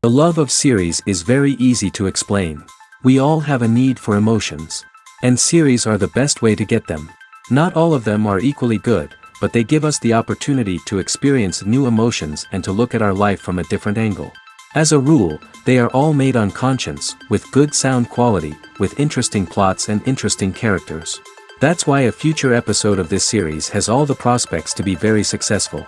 The love of series is very easy to explain. We all have a need for emotions. And series are the best way to get them. Not all of them are equally good, but they give us the opportunity to experience new emotions and to look at our life from a different angle. As a rule, they are all made on conscience, with good sound quality, with interesting plots and interesting characters. That's why a future episode of this series has all the prospects to be very successful.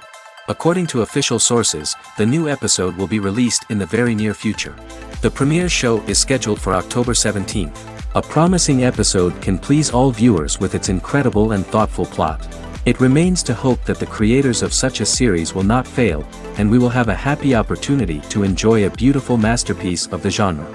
According to official sources, the new episode will be released in the very near future. The premiere show is scheduled for October 17th. A promising episode can please all viewers with its incredible and thoughtful plot. It remains to hope that the creators of such a series will not fail, and we will have a happy opportunity to enjoy a beautiful masterpiece of the genre.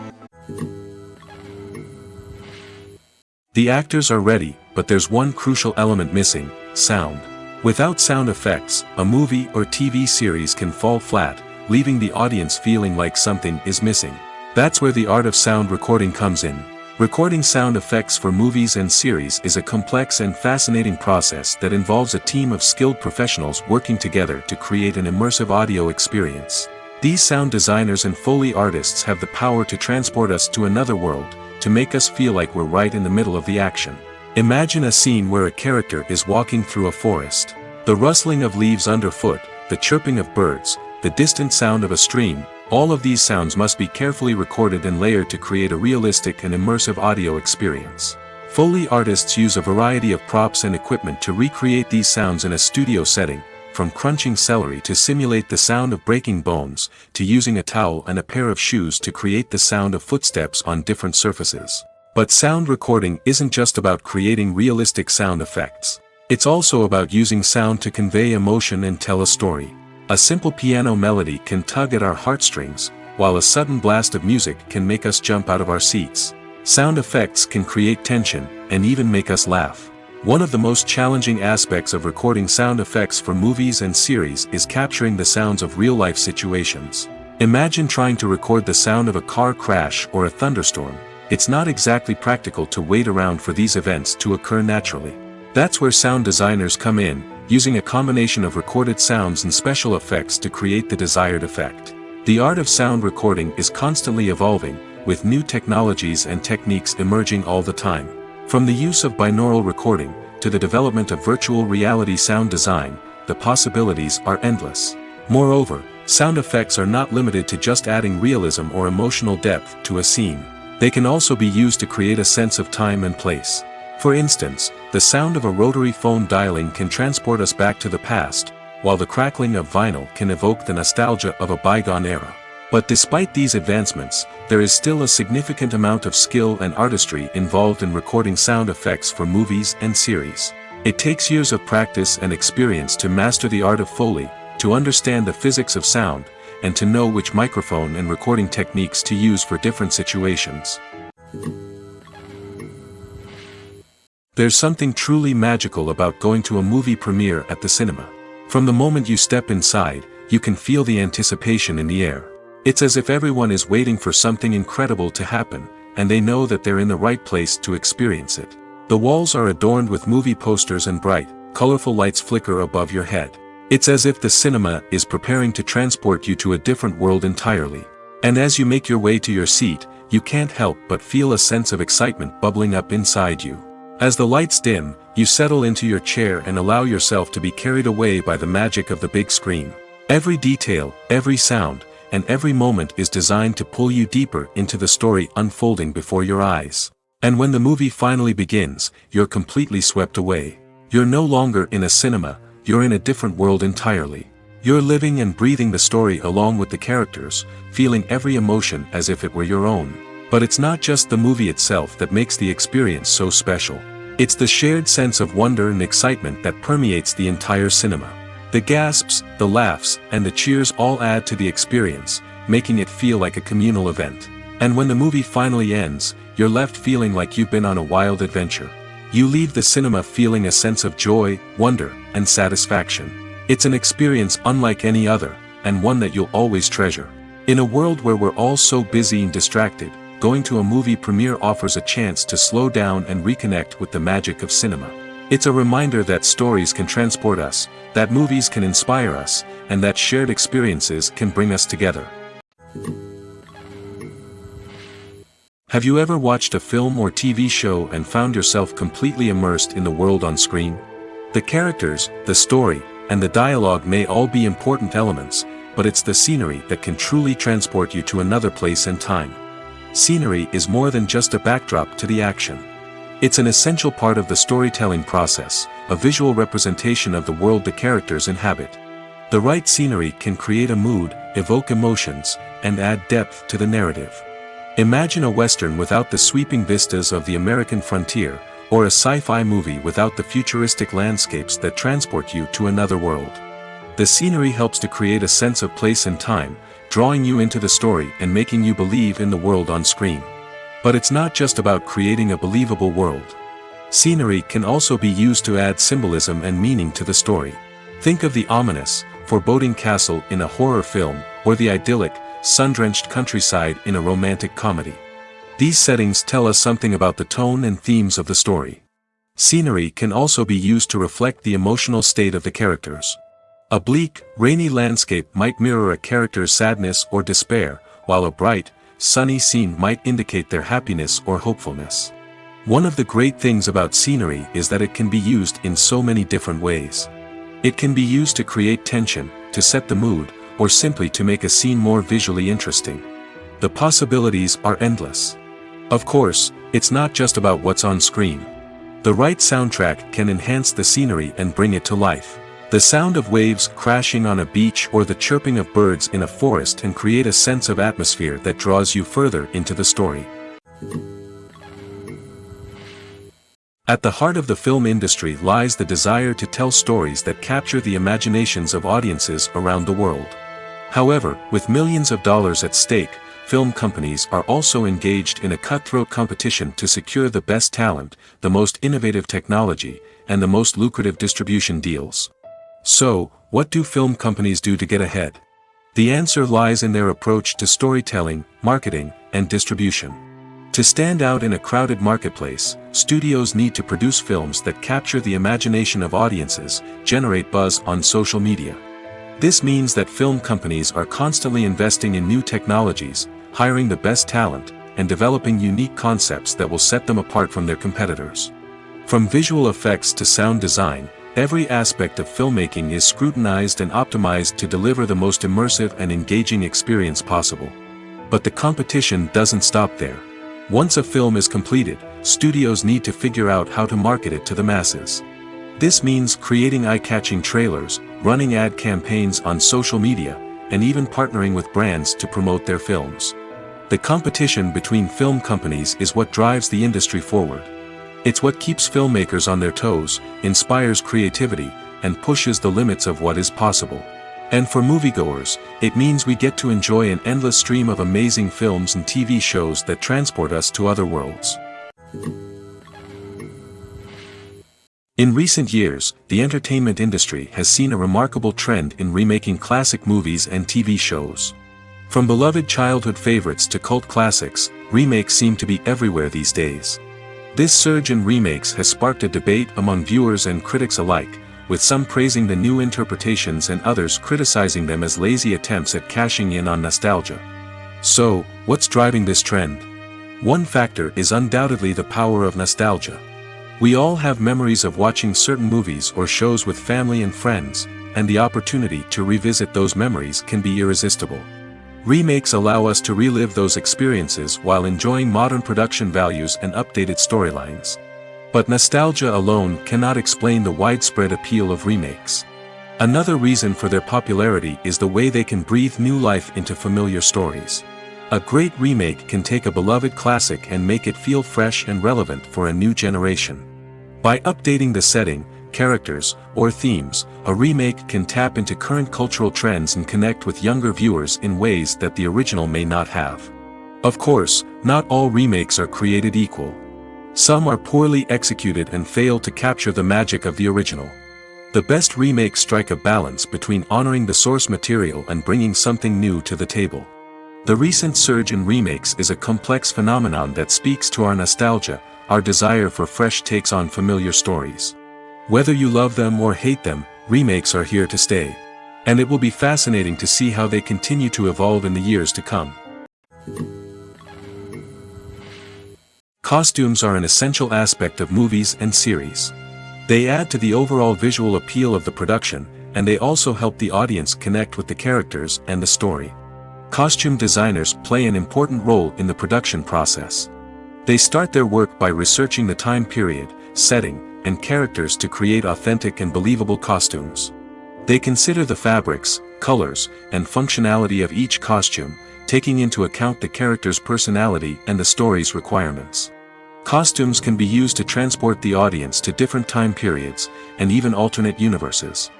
The actors are ready, but there's one crucial element missing: sound. Without sound effects, a movie or TV series can fall flat, leaving the audience feeling like something is missing. That's where the art of sound recording comes in. Recording sound effects for movies and series is a complex and fascinating process that involves a team of skilled professionals working together to create an immersive audio experience. These sound designers and Foley artists have the power to transport us to another world, to make us feel like we're right in the middle of the action. Imagine a scene where a character is walking through a forest. The rustling of leaves underfoot, the chirping of birds, the distant sound of a stream, all of these sounds must be carefully recorded and layered to create a realistic and immersive audio experience. Foley artists use a variety of props and equipment to recreate these sounds in a studio setting, from crunching celery to simulate the sound of breaking bones, to using a towel and a pair of shoes to create the sound of footsteps on different surfaces. But sound recording isn't just about creating realistic sound effects. It's also about using sound to convey emotion and tell a story. A simple piano melody can tug at our heartstrings, while a sudden blast of music can make us jump out of our seats. Sound effects can create tension, and even make us laugh. One of the most challenging aspects of recording sound effects for movies and series is capturing the sounds of real-life situations. Imagine trying to record the sound of a car crash or a thunderstorm. It's not exactly practical to wait around for these events to occur naturally. That's where sound designers come in, using a combination of recorded sounds and special effects to create the desired effect. The art of sound recording is constantly evolving, with new technologies and techniques emerging all the time. From the use of binaural recording, to the development of virtual reality sound design, the possibilities are endless. Moreover, sound effects are not limited to just adding realism or emotional depth to a scene. They can also be used to create a sense of time and place. For instance, the sound of a rotary phone dialing can transport us back to the past, while the crackling of vinyl can evoke the nostalgia of a bygone era. But despite these advancements, there is still a significant amount of skill and artistry involved in recording sound effects for movies and series. It takes years of practice and experience to master the art of Foley, to understand the physics of sound, and to know which microphone and recording techniques to use for different situations. There's something truly magical about going to a movie premiere at the cinema. From the moment you step inside, you can feel the anticipation in the air. It's as if everyone is waiting for something incredible to happen, and they know that they're in the right place to experience it. The walls are adorned with movie posters and bright, colorful lights flicker above your head. It's as if the cinema is preparing to transport you to a different world entirely. And as you make your way to your seat, you can't help but feel a sense of excitement bubbling up inside you. As the lights dim, you settle into your chair and allow yourself to be carried away by the magic of the big screen. Every detail, every sound, and every moment is designed to pull you deeper into the story unfolding before your eyes. And when the movie finally begins, you're completely swept away. You're no longer in a cinema, you're in a different world entirely. You're living and breathing the story along with the characters, feeling every emotion as if it were your own. But it's not just the movie itself that makes the experience so special. It's the shared sense of wonder and excitement that permeates the entire cinema. The gasps, the laughs, and the cheers all add to the experience, making it feel like a communal event. And when the movie finally ends, you're left feeling like you've been on a wild adventure. You leave the cinema feeling a sense of joy, wonder, and satisfaction. It's an experience unlike any other, and one that you'll always treasure. In a world where we're all so busy and distracted, going to a movie premiere offers a chance to slow down and reconnect with the magic of cinema. It's a reminder that stories can transport us, that movies can inspire us, and that shared experiences can bring us together. Have you ever watched a film or TV show and found yourself completely immersed in the world on screen? The characters, the story, and the dialogue may all be important elements, but it's the scenery that can truly transport you to another place and time. Scenery is more than just a backdrop to the action. It's an essential part of the storytelling process, a visual representation of the world the characters inhabit. The right scenery can create a mood, evoke emotions, and add depth to the narrative. Imagine a Western without the sweeping vistas of the American frontier, or a sci-fi movie without the futuristic landscapes that transport you to another world. The scenery helps to create a sense of place and time, drawing you into the story and making you believe in the world on screen. But it's not just about creating a believable world. Scenery can also be used to add symbolism and meaning to the story. Think of the ominous, foreboding castle in a horror film, or the idyllic, sun-drenched countryside in a romantic comedy. These settings tell us something about the tone and themes of the story. Scenery can also be used to reflect the emotional state of the characters. A bleak, rainy landscape might mirror a character's sadness or despair, while a bright, sunny scene might indicate their happiness or hopefulness. One of the great things about scenery is that it can be used in so many different ways. It can be used to create tension, to set the mood, or simply to make a scene more visually interesting. The possibilities are endless. Of course, it's not just about what's on screen. The right soundtrack can enhance the scenery and bring it to life. The sound of waves crashing on a beach or the chirping of birds in a forest can create a sense of atmosphere that draws you further into the story. At the heart of the film industry lies the desire to tell stories that capture the imaginations of audiences around the world. However, with millions of dollars at stake, film companies are also engaged in a cutthroat competition to secure the best talent, the most innovative technology, and the most lucrative distribution deals. So, what do film companies do to get ahead? The answer lies in their approach to storytelling, marketing, and distribution. To stand out in a crowded marketplace, studios need to produce films that capture the imagination of audiences, generate buzz on social media. This means that film companies are constantly investing in new technologies, hiring the best talent, and developing unique concepts that will set them apart from their competitors. From visual effects to sound design, every aspect of filmmaking is scrutinized and optimized to deliver the most immersive and engaging experience possible. But the competition doesn't stop there. Once a film is completed, studios need to figure out how to market it to the masses. This means creating eye-catching trailers, running ad campaigns on social media, and even partnering with brands to promote their films. The competition between film companies is what drives the industry forward. It's what keeps filmmakers on their toes, inspires creativity, and pushes the limits of what is possible. And for moviegoers, it means we get to enjoy an endless stream of amazing films and TV shows that transport us to other worlds. In recent years, the entertainment industry has seen a remarkable trend in remaking classic movies and TV shows. From beloved childhood favorites to cult classics, remakes seem to be everywhere these days. This surge in remakes has sparked a debate among viewers and critics alike, with some praising the new interpretations and others criticizing them as lazy attempts at cashing in on nostalgia. So, what's driving this trend? One factor is undoubtedly the power of nostalgia. We all have memories of watching certain movies or shows with family and friends, and the opportunity to revisit those memories can be irresistible. Remakes allow us to relive those experiences while enjoying modern production values and updated storylines. But nostalgia alone cannot explain the widespread appeal of remakes. Another reason for their popularity is the way they can breathe new life into familiar stories. A great remake can take a beloved classic and make it feel fresh and relevant for a new generation. By updating the setting, characters, or themes, a remake can tap into current cultural trends and connect with younger viewers in ways that the original may not have. Of course, not all remakes are created equal. Some are poorly executed and fail to capture the magic of the original. The best remakes strike a balance between honoring the source material and bringing something new to the table. The recent surge in remakes is a complex phenomenon that speaks to our nostalgia, our desire for fresh takes on familiar stories. Whether you love them or hate them, remakes are here to stay. And it will be fascinating to see how they continue to evolve in the years to come. Costumes are an essential aspect of movies and series. They add to the overall visual appeal of the production, and they also help the audience connect with the characters and the story. Costume designers play an important role in the production process. They start their work by researching the time period, setting, and characters to create authentic and believable costumes. They consider the fabrics, colors, and functionality of each costume, taking into account the character's personality and the story's requirements. Costumes can be used to transport the audience to different time periods, and even alternate universes.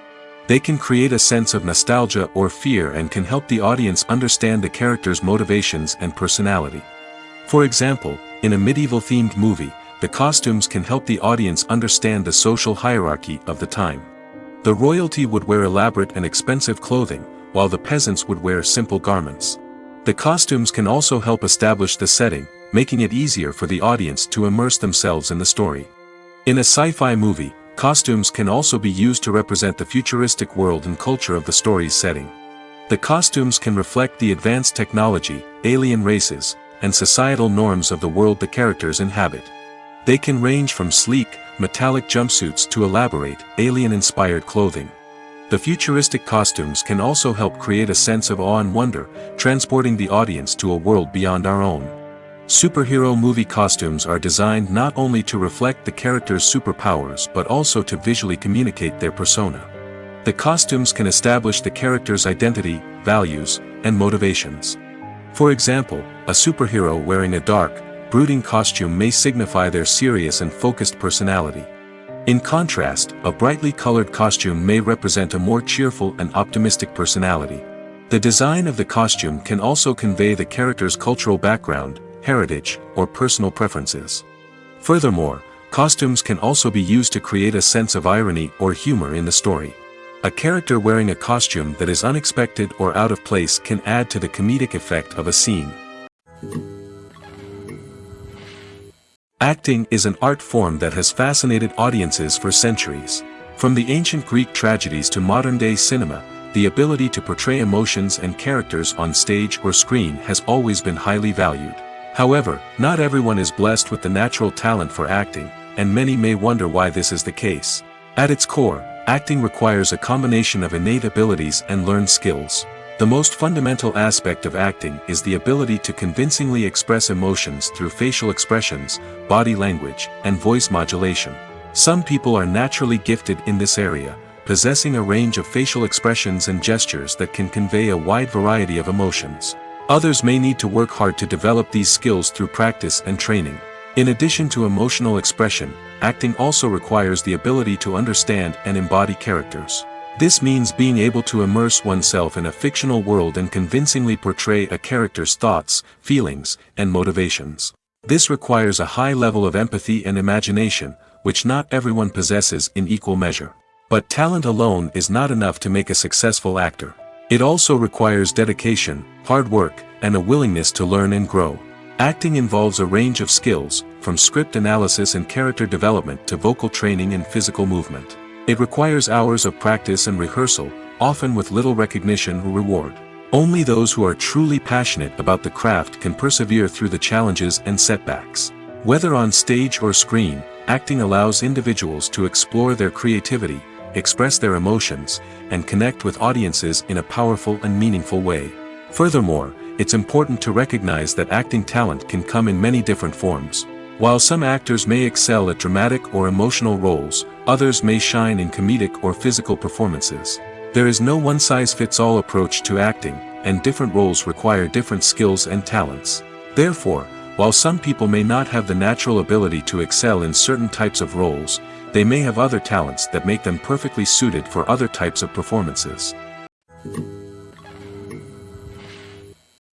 They can create a sense of nostalgia or fear and can help the audience understand the character's motivations and personality. For example, in a medieval-themed movie, the costumes can help the audience understand the social hierarchy of the time. The royalty would wear elaborate and expensive clothing, while the peasants would wear simple garments. The costumes can also help establish the setting, making it easier for the audience to immerse themselves in the story. In a sci-fi movie, costumes can also be used to represent the futuristic world and culture of the story's setting. The costumes can reflect the advanced technology, alien races, and societal norms of the world the characters inhabit. They can range from sleek, metallic jumpsuits to elaborate, alien-inspired clothing. The futuristic costumes can also help create a sense of awe and wonder, transporting the audience to a world beyond our own. Superhero movie costumes are designed not only to reflect the character's superpowers but also to visually communicate their persona. The costumes can establish the character's identity, values, and motivations. For example, a superhero wearing a dark, brooding costume may signify their serious and focused personality. In contrast, a brightly colored costume may represent a more cheerful and optimistic personality. The design of the costume can also convey the character's cultural background, heritage, or personal preferences. Furthermore, costumes can also be used to create a sense of irony or humor in the story. A character wearing a costume that is unexpected or out of place can add to the comedic effect of a scene. Acting is an art form that has fascinated audiences for centuries. From the ancient Greek tragedies to modern-day cinema, the ability to portray emotions and characters on stage or screen has always been highly valued. However, not everyone is blessed with the natural talent for acting, and many may wonder why this is the case. At its core, acting requires a combination of innate abilities and learned skills. The most fundamental aspect of acting is the ability to convincingly express emotions through facial expressions, body language, and voice modulation. Some people are naturally gifted in this area, possessing a range of facial expressions and gestures that can convey a wide variety of emotions. Others may need to work hard to develop these skills through practice and training. In addition to emotional expression, acting also requires the ability to understand and embody characters. This means being able to immerse oneself in a fictional world and convincingly portray a character's thoughts, feelings, and motivations. This requires a high level of empathy and imagination, which not everyone possesses in equal measure. But talent alone is not enough to make a successful actor. It also requires dedication, hard work, and a willingness to learn and grow. Acting involves a range of skills, from script analysis and character development to vocal training and physical movement. It requires hours of practice and rehearsal, often with little recognition or reward. Only those who are truly passionate about the craft can persevere through the challenges and setbacks. Whether on stage or screen, acting allows individuals to explore their creativity, express their emotions, and connect with audiences in a powerful and meaningful way. Furthermore, it's important to recognize that acting talent can come in many different forms. While some actors may excel at dramatic or emotional roles, others may shine in comedic or physical performances. There is no one-size-fits-all approach to acting, and different roles require different skills and talents. Therefore, while some people may not have the natural ability to excel in certain types of roles, they may have other talents that make them perfectly suited for other types of performances.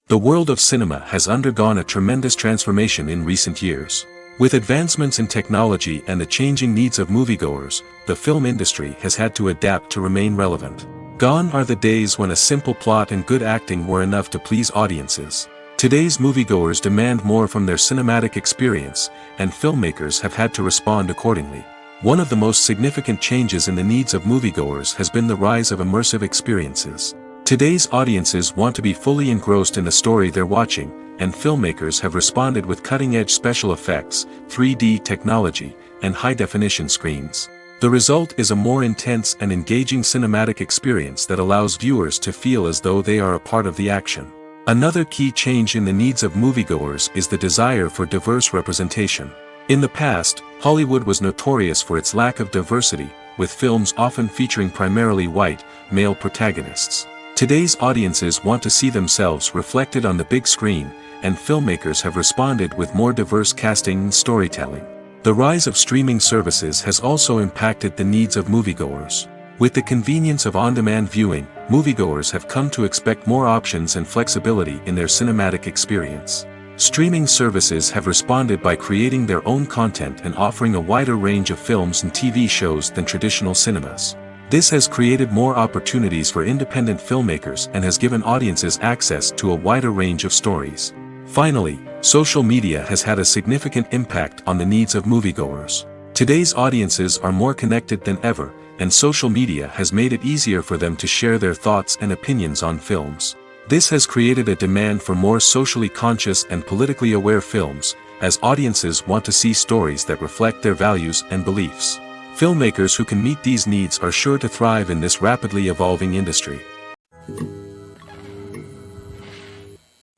The world of cinema has undergone a tremendous transformation in recent years. With advancements in technology and the changing needs of moviegoers, the film industry has had to adapt to remain relevant. Gone are the days when a simple plot and good acting were enough to please audiences. Today's moviegoers demand more from their cinematic experience, and filmmakers have had to respond accordingly. One of the most significant changes in the needs of moviegoers has been the rise of immersive experiences. Today's audiences want to be fully engrossed in the story they're watching, and filmmakers have responded with cutting-edge special effects, 3D technology, and high-definition screens. The result is a more intense and engaging cinematic experience that allows viewers to feel as though they are a part of the action. Another key change in the needs of moviegoers is the desire for diverse representation. In the past, Hollywood was notorious for its lack of diversity, with films often featuring primarily white, male protagonists. Today's audiences want to see themselves reflected on the big screen, and filmmakers have responded with more diverse casting and storytelling. The rise of streaming services has also impacted the needs of moviegoers. With the convenience of on-demand viewing, moviegoers have come to expect more options and flexibility in their cinematic experience. Streaming services have responded by creating their own content and offering a wider range of films and TV shows than traditional cinemas. This has created more opportunities for independent filmmakers and has given audiences access to a wider range of stories. Finally, social media has had a significant impact on the needs of moviegoers. Today's audiences are more connected than ever, and social media has made it easier for them to share their thoughts and opinions on films. This has created a demand for more socially conscious and politically aware films, as audiences want to see stories that reflect their values and beliefs. Filmmakers who can meet these needs are sure to thrive in this rapidly evolving industry.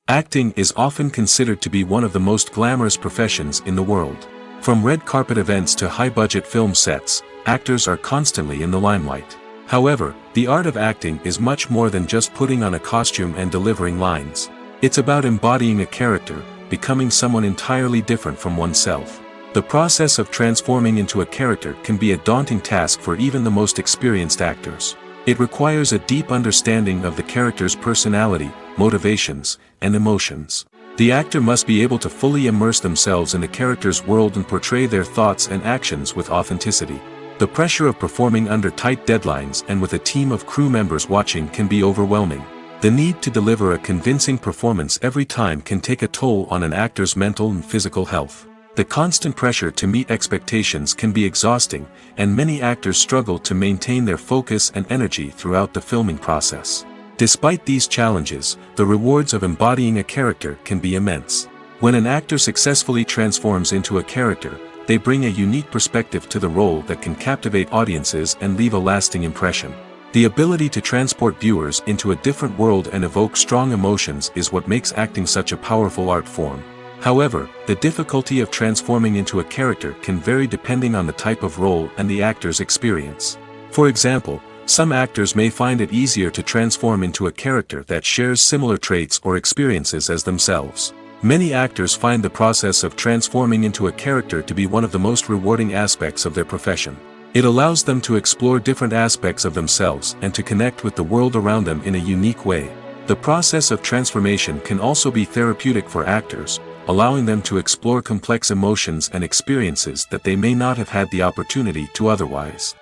Acting is often considered to be one of the most glamorous professions in the world. From red carpet events to high-budget film sets, actors are constantly in the limelight. However, the art of acting is much more than just putting on a costume and delivering lines. It's about embodying a character, becoming someone entirely different from oneself. The process of transforming into a character can be a daunting task for even the most experienced actors. It requires a deep understanding of the character's personality, motivations, and emotions. The actor must be able to fully immerse themselves in the character's world and portray their thoughts and actions with authenticity. The pressure of performing under tight deadlines and with a team of crew members watching can be overwhelming. The need to deliver a convincing performance every time can take a toll on an actor's mental and physical health. The constant pressure to meet expectations can be exhausting, and many actors struggle to maintain their focus and energy throughout the filming process. Despite these challenges, the rewards of embodying a character can be immense. When an actor successfully transforms into a character, they bring a unique perspective to the role that can captivate audiences and leave a lasting impression. The ability to transport viewers into a different world and evoke strong emotions is what makes acting such a powerful art form. However, the difficulty of transforming into a character can vary depending on the type of role and the actor's experience. For example, some actors may find it easier to transform into a character that shares similar traits or experiences as themselves. Many actors find the process of transforming into a character to be one of the most rewarding aspects of their profession. It allows them to explore different aspects of themselves and to connect with the world around them in a unique way. The process of transformation can also be therapeutic for actors, allowing them to explore complex emotions and experiences that they may not have had the opportunity to otherwise.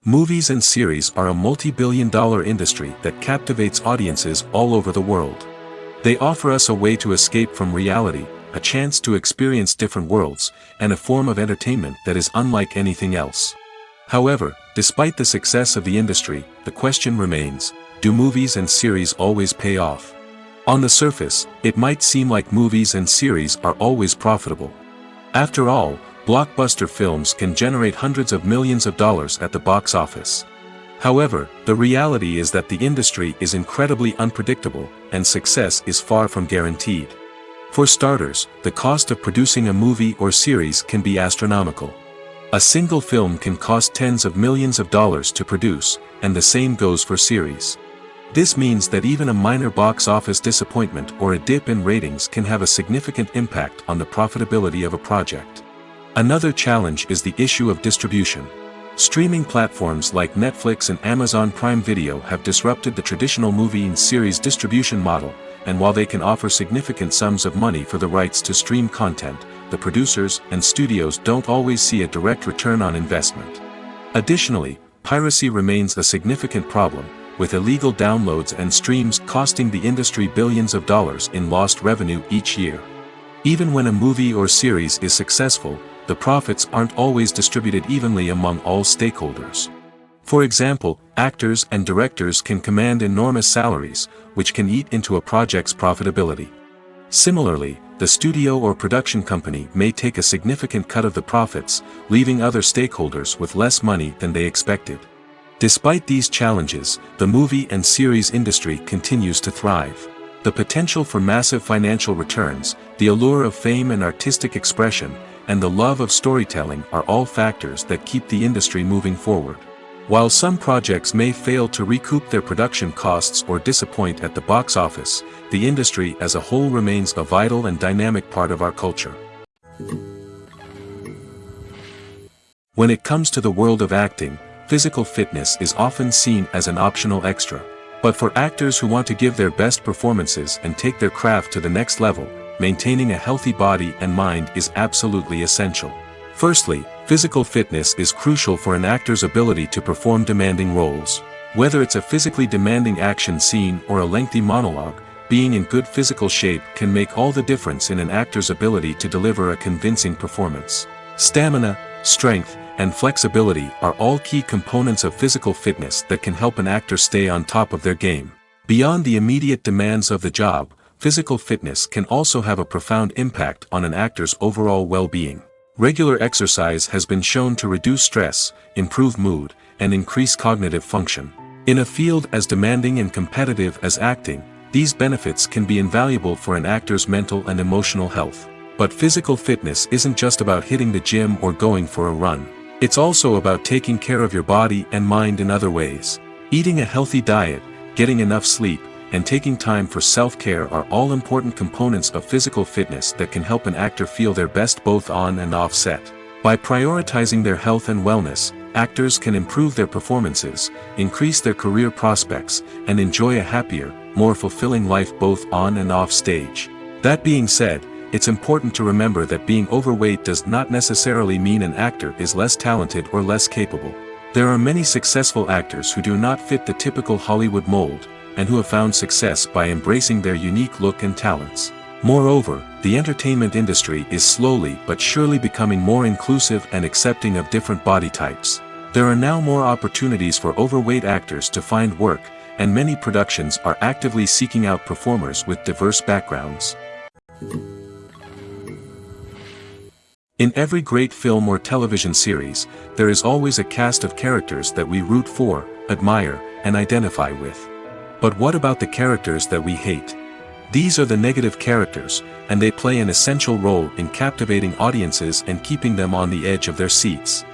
Movies and series are a multi-billion-dollar industry that captivates audiences all over the world. They offer us a way to escape from reality, a chance to experience different worlds, and a form of entertainment that is unlike anything else. However, despite the success of the industry, the question remains, do movies and series always pay off? On the surface, it might seem like movies and series are always profitable. After all, blockbuster films can generate hundreds of millions of dollars at the box office. However, the reality is that the industry is incredibly unpredictable, and success is far from guaranteed. For starters, the cost of producing a movie or series can be astronomical. A single film can cost tens of millions of dollars to produce, and the same goes for series. This means that even a minor box office disappointment or a dip in ratings can have a significant impact on the profitability of a project. Another challenge is the issue of distribution. Streaming platforms like Netflix and Amazon Prime Video have disrupted the traditional movie and series distribution model, and while they can offer significant sums of money for the rights to stream content, the producers and studios don't always see a direct return on investment. Additionally, piracy remains a significant problem, with illegal downloads and streams costing the industry billions of dollars in lost revenue each year. Even when a movie or series is successful, the profits aren't always distributed evenly among all stakeholders. For example, actors and directors can command enormous salaries, which can eat into a project's profitability. Similarly, the studio or production company may take a significant cut of the profits, leaving other stakeholders with less money than they expected. Despite these challenges, the movie and series industry continues to thrive. The potential for massive financial returns, the allure of fame and artistic expression, and the love of storytelling are all factors that keep the industry moving forward. While some projects may fail to recoup their production costs or disappoint at the box office, the industry as a whole remains a vital and dynamic part of our culture. When it comes to the world of acting, physical fitness is often seen as an optional extra. But for actors who want to give their best performances and take their craft to the next level, maintaining a healthy body and mind is absolutely essential. Firstly, physical fitness is crucial for an actor's ability to perform demanding roles. Whether it's a physically demanding action scene or a lengthy monologue, being in good physical shape can make all the difference in an actor's ability to deliver a convincing performance. Stamina, strength, and flexibility are all key components of physical fitness that can help an actor stay on top of their game. Beyond the immediate demands of the job, physical fitness can also have a profound impact on an actor's overall well-being. Regular exercise has been shown to reduce stress, improve mood, and increase cognitive function. In a field as demanding and competitive as acting, these benefits can be invaluable for an actor's mental and emotional health. But physical fitness isn't just about hitting the gym or going for a run. It's also about taking care of your body and mind in other ways. Eating a healthy diet, getting enough sleep, and taking time for self-care are all important components of physical fitness that can help an actor feel their best both on and off set. By prioritizing their health and wellness, actors can improve their performances, increase their career prospects, and enjoy a happier, more fulfilling life both on and off stage. That being said, it's important to remember that being overweight does not necessarily mean an actor is less talented or less capable. There are many successful actors who do not fit the typical Hollywood mold, and who have found success by embracing their unique look and talents. Moreover, the entertainment industry is slowly but surely becoming more inclusive and accepting of different body types. There are now more opportunities for overweight actors to find work, and many productions are actively seeking out performers with diverse backgrounds. In every great film or television series, there is always a cast of characters that we root for, admire, and identify with. But what about the characters that we hate? These are the negative characters, and they play an essential role in captivating audiences and keeping them on the edge of their seats.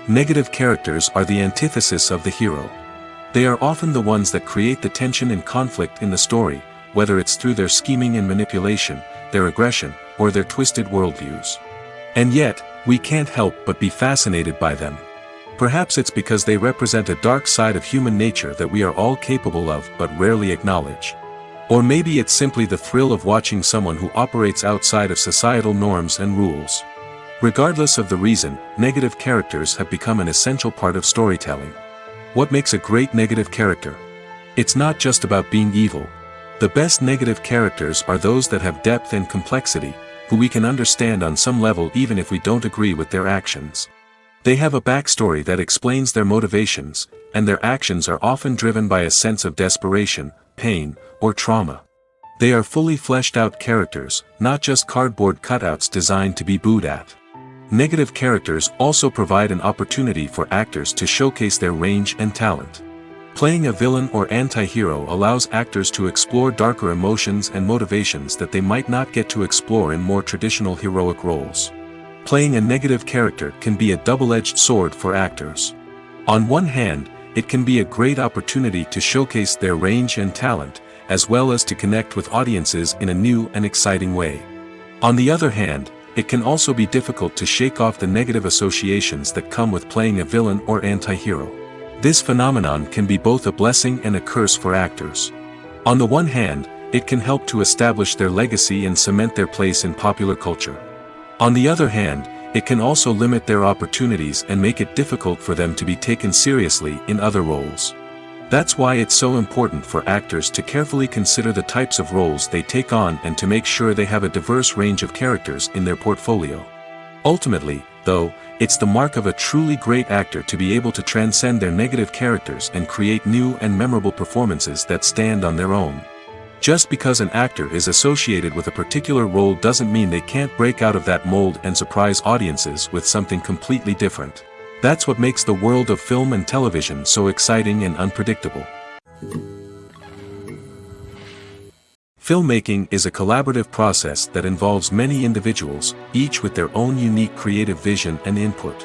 Negative characters are the antithesis of the hero. They are often the ones that create the tension and conflict in the story, whether it's through their scheming and manipulation, their aggression, or their twisted worldviews. And yet, we can't help but be fascinated by them. Perhaps it's because they represent a dark side of human nature that we are all capable of but rarely acknowledge. Or maybe it's simply the thrill of watching someone who operates outside of societal norms and rules. Regardless of the reason, negative characters have become an essential part of storytelling. What makes a great negative character? It's not just about being evil. The best negative characters are those that have depth and complexity, who we can understand on some level even if we don't agree with their actions. They have a backstory that explains their motivations, and their actions are often driven by a sense of desperation, pain, or trauma. They are fully fleshed out characters, not just cardboard cutouts designed to be booed at. Negative characters also provide an opportunity for actors to showcase their range and talent. Playing a villain or anti-hero allows actors to explore darker emotions and motivations that they might not get to explore in more traditional heroic roles. Playing a negative character can be a double-edged sword for actors. On one hand, it can be a great opportunity to showcase their range and talent, as well as to connect with audiences in a new and exciting way. On the other hand, it can also be difficult to shake off the negative associations that come with playing a villain or anti-hero. This phenomenon can be both a blessing and a curse for actors. On the one hand, it can help to establish their legacy and cement their place in popular culture. On the other hand, it can also limit their opportunities and make it difficult for them to be taken seriously in other roles. That's why it's so important for actors to carefully consider the types of roles they take on and to make sure they have a diverse range of characters in their portfolio. Ultimately, though, it's the mark of a truly great actor to be able to transcend their negative characters and create new and memorable performances that stand on their own. Just because an actor is associated with a particular role doesn't mean they can't break out of that mold and surprise audiences with something completely different. That's what makes the world of film and television so exciting and unpredictable. Filmmaking is a collaborative process that involves many individuals, each with their own unique creative vision and input.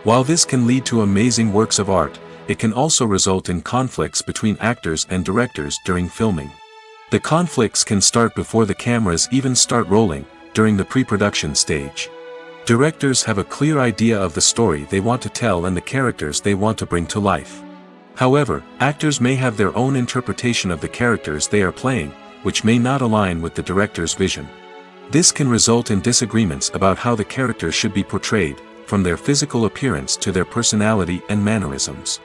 While this can lead to amazing works of art, it can also result in conflicts between actors and directors during filming. The conflicts can start before the cameras even start rolling, during the pre-production stage. Directors have a clear idea of the story they want to tell and the characters they want to bring to life. However, actors may have their own interpretation of the characters they are playing, which may not align with the director's vision. This can result in disagreements about how the characters should be portrayed, from their physical appearance to their personality and mannerisms.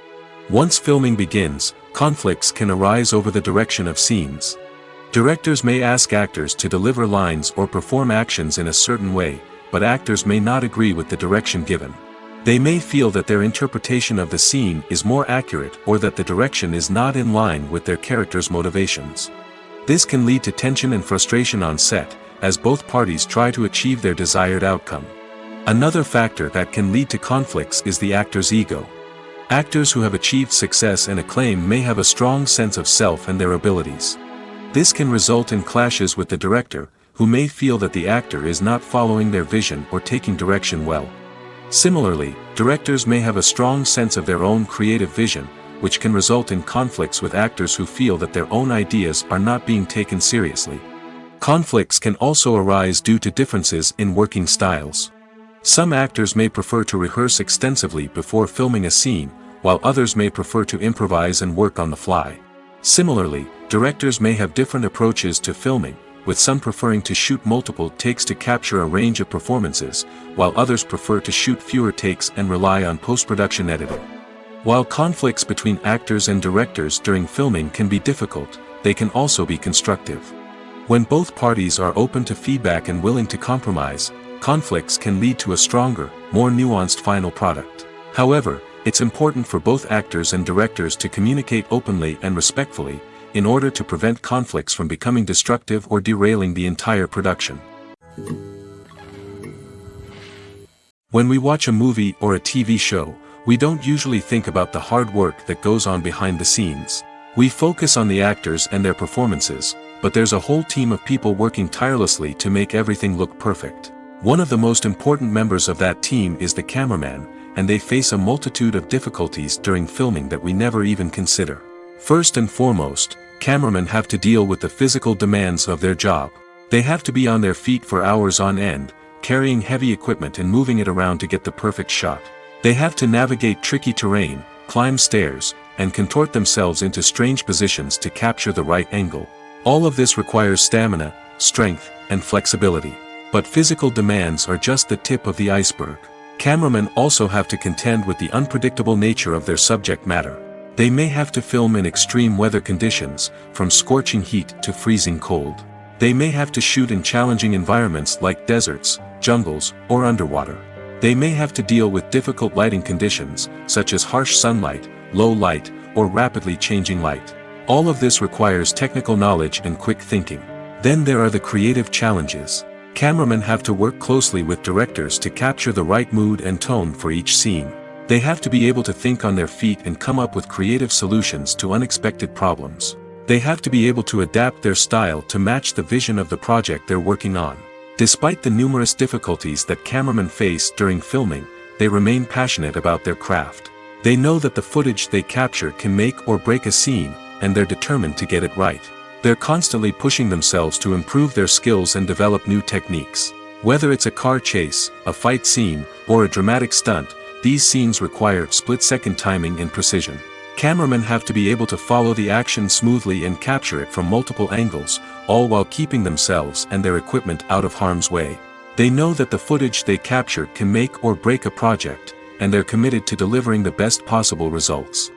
Once filming begins, conflicts can arise over the direction of scenes. Directors may ask actors to deliver lines or perform actions in a certain way, but actors may not agree with the direction given. They may feel that their interpretation of the scene is more accurate or that the direction is not in line with their character's motivations. This can lead to tension and frustration on set, as both parties try to achieve their desired outcome. Another factor that can lead to conflicts is the actor's ego. Actors who have achieved success and acclaim may have a strong sense of self and their abilities. This can result in clashes with the director, who may feel that the actor is not following their vision or taking direction well. Similarly, directors may have a strong sense of their own creative vision, which can result in conflicts with actors who feel that their own ideas are not being taken seriously. Conflicts can also arise due to differences in working styles. Some actors may prefer to rehearse extensively before filming a scene, while others may prefer to improvise and work on the fly. Similarly, directors may have different approaches to filming, with some preferring to shoot multiple takes to capture a range of performances, while others prefer to shoot fewer takes and rely on post-production editing. While conflicts between actors and directors during filming can be difficult, they can also be constructive. When both parties are open to feedback and willing to compromise, conflicts can lead to a stronger, more nuanced final product. However, it's important for both actors and directors to communicate openly and respectfully, in order to prevent conflicts from becoming destructive or derailing the entire production. When we watch a movie or a TV show, we don't usually think about the hard work that goes on behind the scenes. We focus on the actors and their performances, but there's a whole team of people working tirelessly to make everything look perfect. One of the most important members of that team is the cameraman, and they face a multitude of difficulties during filming that we never even consider. First and foremost, cameramen have to deal with the physical demands of their job. They have to be on their feet for hours on end, carrying heavy equipment and moving it around to get the perfect shot. They have to navigate tricky terrain, climb stairs, and contort themselves into strange positions to capture the right angle. All of this requires stamina, strength, and flexibility. But physical demands are just the tip of the iceberg. Cameramen also have to contend with the unpredictable nature of their subject matter. They may have to film in extreme weather conditions, from scorching heat to freezing cold. They may have to shoot in challenging environments like deserts, jungles, or underwater. They may have to deal with difficult lighting conditions, such as harsh sunlight, low light, or rapidly changing light. All of this requires technical knowledge and quick thinking. Then there are the creative challenges. Cameramen have to work closely with directors to capture the right mood and tone for each scene. They have to be able to think on their feet and come up with creative solutions to unexpected problems. They have to be able to adapt their style to match the vision of the project they're working on. Despite the numerous difficulties that cameramen face during filming, they remain passionate about their craft. They know that the footage they capture can make or break a scene, and they're determined to get it right. They're constantly pushing themselves to improve their skills and develop new techniques. Whether it's a car chase, a fight scene, or a dramatic stunt, these scenes require split-second timing and precision. Cameramen have to be able to follow the action smoothly and capture it from multiple angles, all while keeping themselves and their equipment out of harm's way. They know that the footage they capture can make or break a project, and they're committed to delivering the best possible results.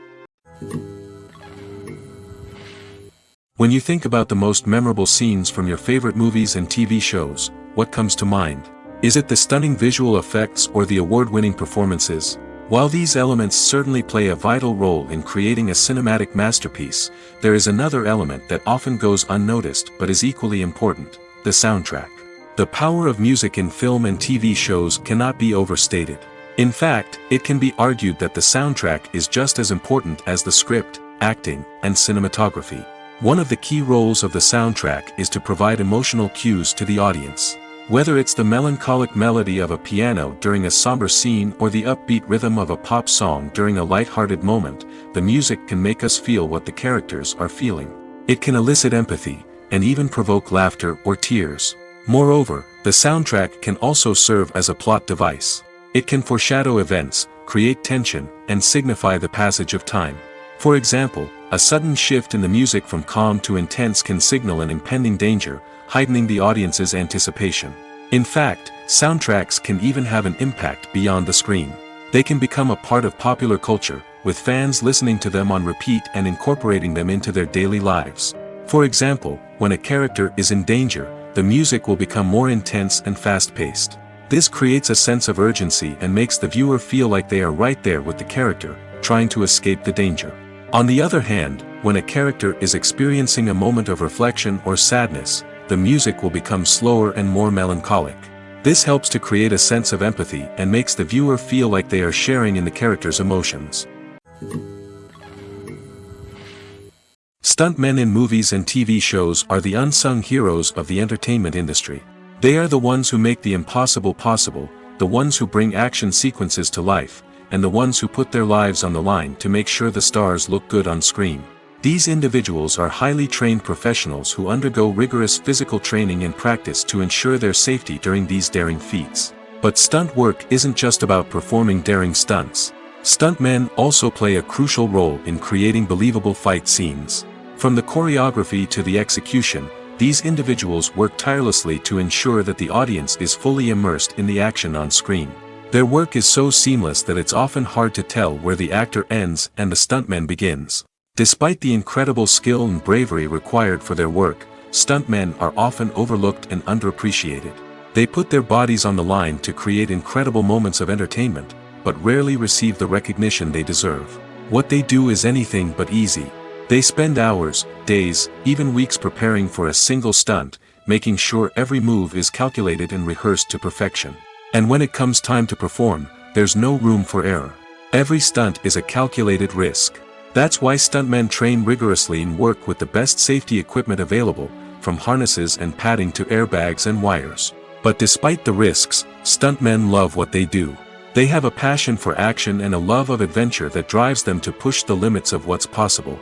When you think about the most memorable scenes from your favorite movies and TV shows, what comes to mind? Is it the stunning visual effects or the award-winning performances? While these elements certainly play a vital role in creating a cinematic masterpiece, there is another element that often goes unnoticed but is equally important: the soundtrack. The power of music in film and TV shows cannot be overstated. In fact, it can be argued that the soundtrack is just as important as the script, acting, and cinematography. One of the key roles of the soundtrack is to provide emotional cues to the audience. Whether it's the melancholic melody of a piano during a somber scene or the upbeat rhythm of a pop song during a light-hearted moment, the music can make us feel what the characters are feeling. It can elicit empathy, and even provoke laughter or tears. Moreover, the soundtrack can also serve as a plot device. It can foreshadow events, create tension, and signify the passage of time. For example, a sudden shift in the music from calm to intense can signal an impending danger, heightening the audience's anticipation. In fact, soundtracks can even have an impact beyond the screen. They can become a part of popular culture, with fans listening to them on repeat and incorporating them into their daily lives. For example, when a character is in danger, the music will become more intense and fast-paced. This creates a sense of urgency and makes the viewer feel like they are right there with the character, trying to escape the danger. On the other hand, when a character is experiencing a moment of reflection or sadness, the music will become slower and more melancholic. This helps to create a sense of empathy and makes the viewer feel like they are sharing in the character's emotions. Stuntmen in movies and TV shows are the unsung heroes of the entertainment industry. They are the ones who make the impossible possible, the ones who bring action sequences to life, and the ones who put their lives on the line to make sure the stars look good on screen. These individuals are highly trained professionals who undergo rigorous physical training and practice to ensure their safety during these daring feats. But stunt work isn't just about performing daring stunts. Stuntmen also play a crucial role in creating believable fight scenes. From the choreography to the execution, these individuals work tirelessly to ensure that the audience is fully immersed in the action on screen. Their work is so seamless that it's often hard to tell where the actor ends and the stuntman begins. Despite the incredible skill and bravery required for their work, stuntmen are often overlooked and underappreciated. They put their bodies on the line to create incredible moments of entertainment, but rarely receive the recognition they deserve. What they do is anything but easy. They spend hours, days, even weeks preparing for a single stunt, making sure every move is calculated and rehearsed to perfection. And when it comes time to perform, there's no room for error. Every stunt is a calculated risk. That's why stuntmen train rigorously and work with the best safety equipment available, from harnesses and padding to airbags and wires. But despite the risks, stuntmen love what they do. They have a passion for action and a love of adventure that drives them to push the limits of what's possible.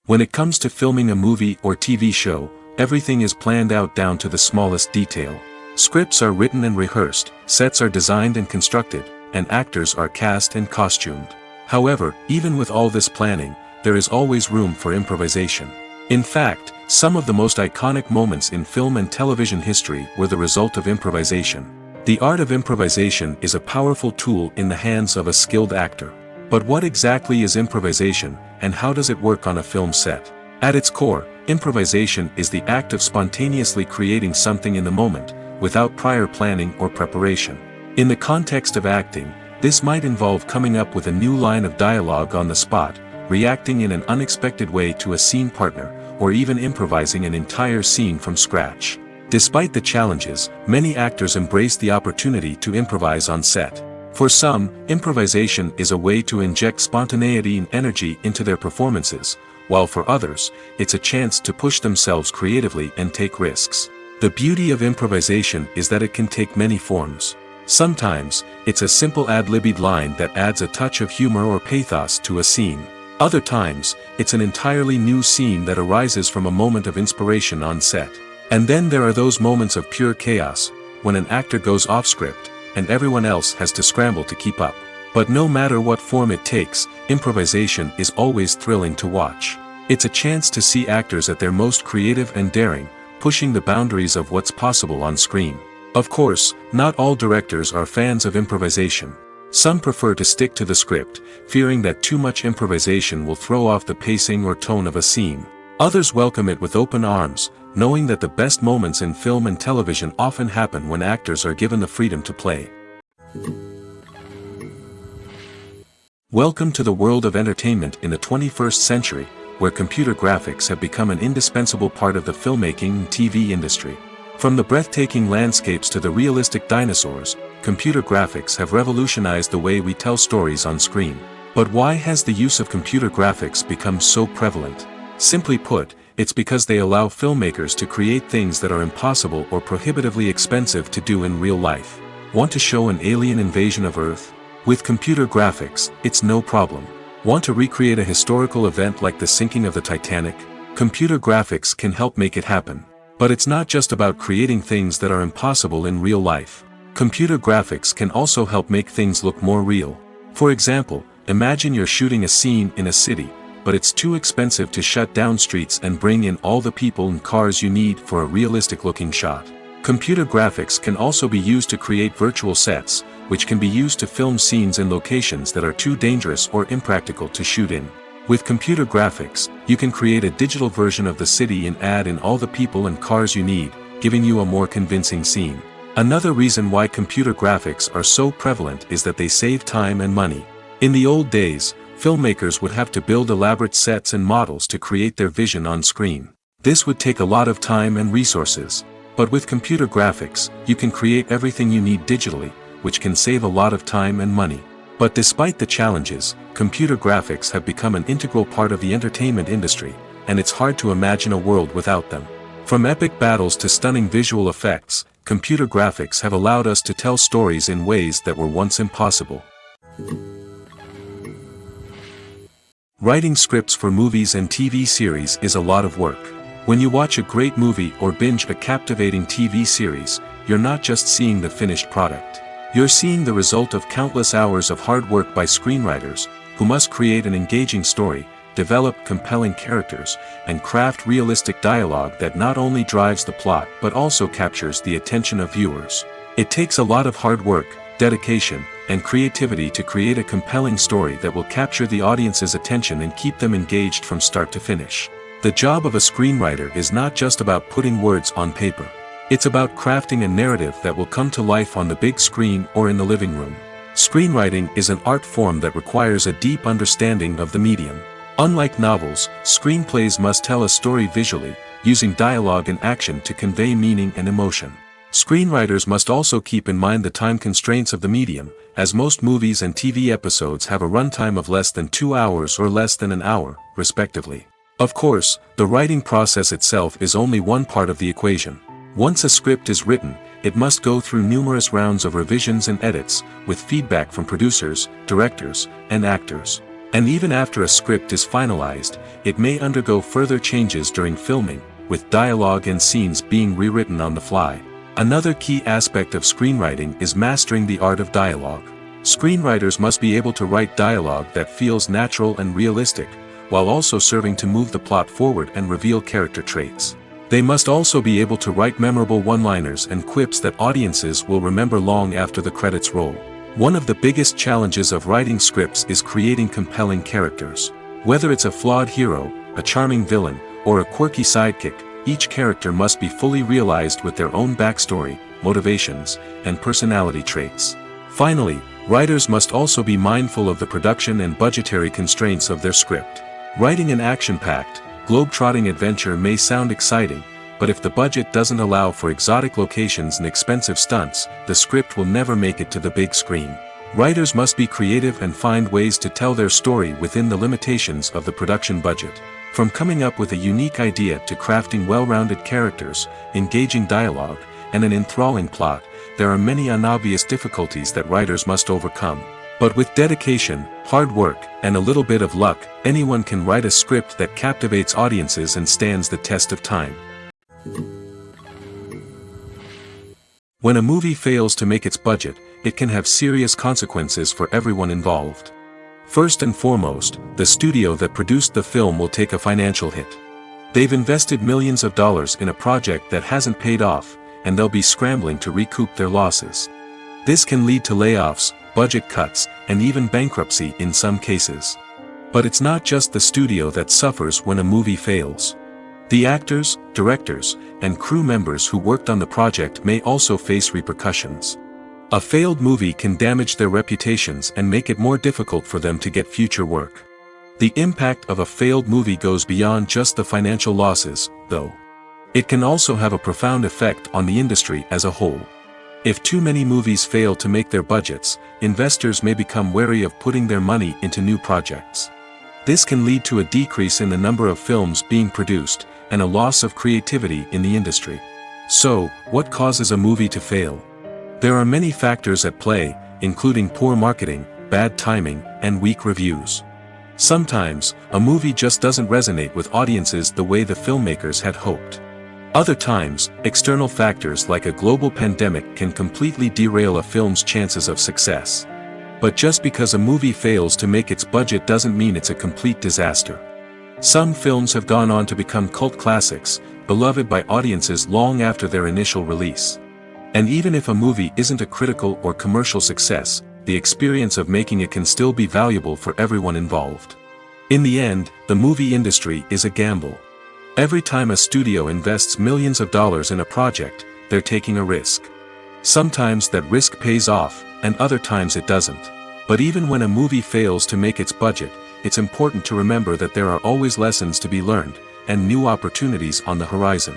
When it comes to filming a movie or TV show, everything is planned out down to the smallest detail. Scripts are written and rehearsed, sets are designed and constructed, and actors are cast and costumed. However, even with all this planning, there is always room for improvisation. In fact, some of the most iconic moments in film and television history were the result of improvisation. The art of improvisation is a powerful tool in the hands of a skilled actor. But what exactly is improvisation, and how does it work on a film set? At its core, improvisation is the act of spontaneously creating something in the moment, without prior planning or preparation. In the context of acting, this might involve coming up with a new line of dialogue on the spot, reacting in an unexpected way to a scene partner, or even improvising an entire scene from scratch. Despite the challenges, many actors embrace the opportunity to improvise on set. For some, improvisation is a way to inject spontaneity and energy into their performances, while for others, it's a chance to push themselves creatively and take risks. The beauty of improvisation is that it can take many forms. Sometimes, it's a simple ad-libbed line that adds a touch of humor or pathos to a scene. Other times, it's an entirely new scene that arises from a moment of inspiration on set. And then there are those moments of pure chaos, when an actor goes off script, and everyone else has to scramble to keep up. But no matter what form it takes, improvisation is always thrilling to watch. It's a chance to see actors at their most creative and daring, pushing the boundaries of what's possible on screen. Of course, not all directors are fans of improvisation. Some prefer to stick to the script, fearing that too much improvisation will throw off the pacing or tone of a scene. Others welcome it with open arms, knowing that the best moments in film and television often happen when actors are given the freedom to play. Welcome to the world of entertainment in the 21st century, where computer graphics have become an indispensable part of the filmmaking and TV industry. From the breathtaking landscapes to the realistic dinosaurs, computer graphics have revolutionized the way we tell stories on screen. But why has the use of computer graphics become so prevalent? Simply put, it's because they allow filmmakers to create things that are impossible or prohibitively expensive to do in real life. Want to show an alien invasion of Earth? With computer graphics, it's no problem. Want to recreate a historical event like the sinking of the Titanic? Computer graphics can help make it happen. But it's not just about creating things that are impossible in real life. Computer graphics can also help make things look more real. For example, imagine you're shooting a scene in a city, but it's too expensive to shut down streets and bring in all the people and cars you need for a realistic-looking shot. Computer graphics can also be used to create virtual sets, which can be used to film scenes in locations that are too dangerous or impractical to shoot in. With computer graphics, you can create a digital version of the city and add in all the people and cars you need, giving you a more convincing scene. Another reason why computer graphics are so prevalent is that they save time and money. In the old days, filmmakers would have to build elaborate sets and models to create their vision on screen. This would take a lot of time and resources. But with computer graphics, you can create everything you need digitally, which can save a lot of time and money. But despite the challenges, computer graphics have become an integral part of the entertainment industry, and it's hard to imagine a world without them. From epic battles to stunning visual effects, computer graphics have allowed us to tell stories in ways that were once impossible. Writing scripts for movies and TV series is a lot of work. When you watch a great movie or binge a captivating TV series, you're not just seeing the finished product. You're seeing the result of countless hours of hard work by screenwriters, who must create an engaging story, develop compelling characters, and craft realistic dialogue that not only drives the plot but also captures the attention of viewers. It takes a lot of hard work, dedication, and creativity to create a compelling story that will capture the audience's attention and keep them engaged from start to finish. The job of a screenwriter is not just about putting words on paper. It's about crafting a narrative that will come to life on the big screen or in the living room. Screenwriting is an art form that requires a deep understanding of the medium. Unlike novels, screenplays must tell a story visually, using dialogue and action to convey meaning and emotion. Screenwriters must also keep in mind the time constraints of the medium, as most movies and TV episodes have a runtime of less than 2 hours or less than an hour, respectively. Of course, the writing process itself is only one part of the equation. Once a script is written, it must go through numerous rounds of revisions and edits, with feedback from producers, directors, and actors. And even after a script is finalized, it may undergo further changes during filming, with dialogue and scenes being rewritten on the fly. Another key aspect of screenwriting is mastering the art of dialogue. Screenwriters must be able to write dialogue that feels natural and realistic, while also serving to move the plot forward and reveal character traits. They must also be able to write memorable one-liners and quips that audiences will remember long after the credits roll. One of the biggest challenges of writing scripts is creating compelling characters. Whether it's a flawed hero, a charming villain, or a quirky sidekick, each character must be fully realized with their own backstory, motivations, and personality traits. Finally, writers must also be mindful of the production and budgetary constraints of their script. Writing an action-packed, globe-trotting adventure may sound exciting, but if the budget doesn't allow for exotic locations and expensive stunts, the script will never make it to the big screen. Writers must be creative and find ways to tell their story within the limitations of the production budget. From coming up with a unique idea to crafting well-rounded characters, engaging dialogue, and an enthralling plot, there are many unobvious difficulties that writers must overcome. But with dedication, hard work, and a little bit of luck, anyone can write a script that captivates audiences and stands the test of time. When a movie fails to make its budget, it can have serious consequences for everyone involved. First and foremost, the studio that produced the film will take a financial hit. They've invested millions of dollars in a project that hasn't paid off, and they'll be scrambling to recoup their losses. This can lead to layoffs, budget cuts, and even bankruptcy in some cases. But it's not just the studio that suffers when a movie fails. The actors, directors, and crew members who worked on the project may also face repercussions. A failed movie can damage their reputations and make it more difficult for them to get future work. The impact of a failed movie goes beyond just the financial losses, though. It can also have a profound effect on the industry as a whole. If too many movies fail to make their budgets, investors may become wary of putting their money into new projects. This can lead to a decrease in the number of films being produced, and a loss of creativity in the industry. So, what causes a movie to fail? There are many factors at play, including poor marketing, bad timing, and weak reviews. Sometimes, a movie just doesn't resonate with audiences the way the filmmakers had hoped. Other times, external factors like a global pandemic can completely derail a film's chances of success. But just because a movie fails to make its budget doesn't mean it's a complete disaster. Some films have gone on to become cult classics, beloved by audiences long after their initial release. And even if a movie isn't a critical or commercial success, the experience of making it can still be valuable for everyone involved. In the end, the movie industry is a gamble. Every time a studio invests millions of dollars in a project, they're taking a risk. Sometimes that risk pays off, and other times it doesn't. But even when a movie fails to make its budget, it's important to remember that there are always lessons to be learned, and new opportunities on the horizon.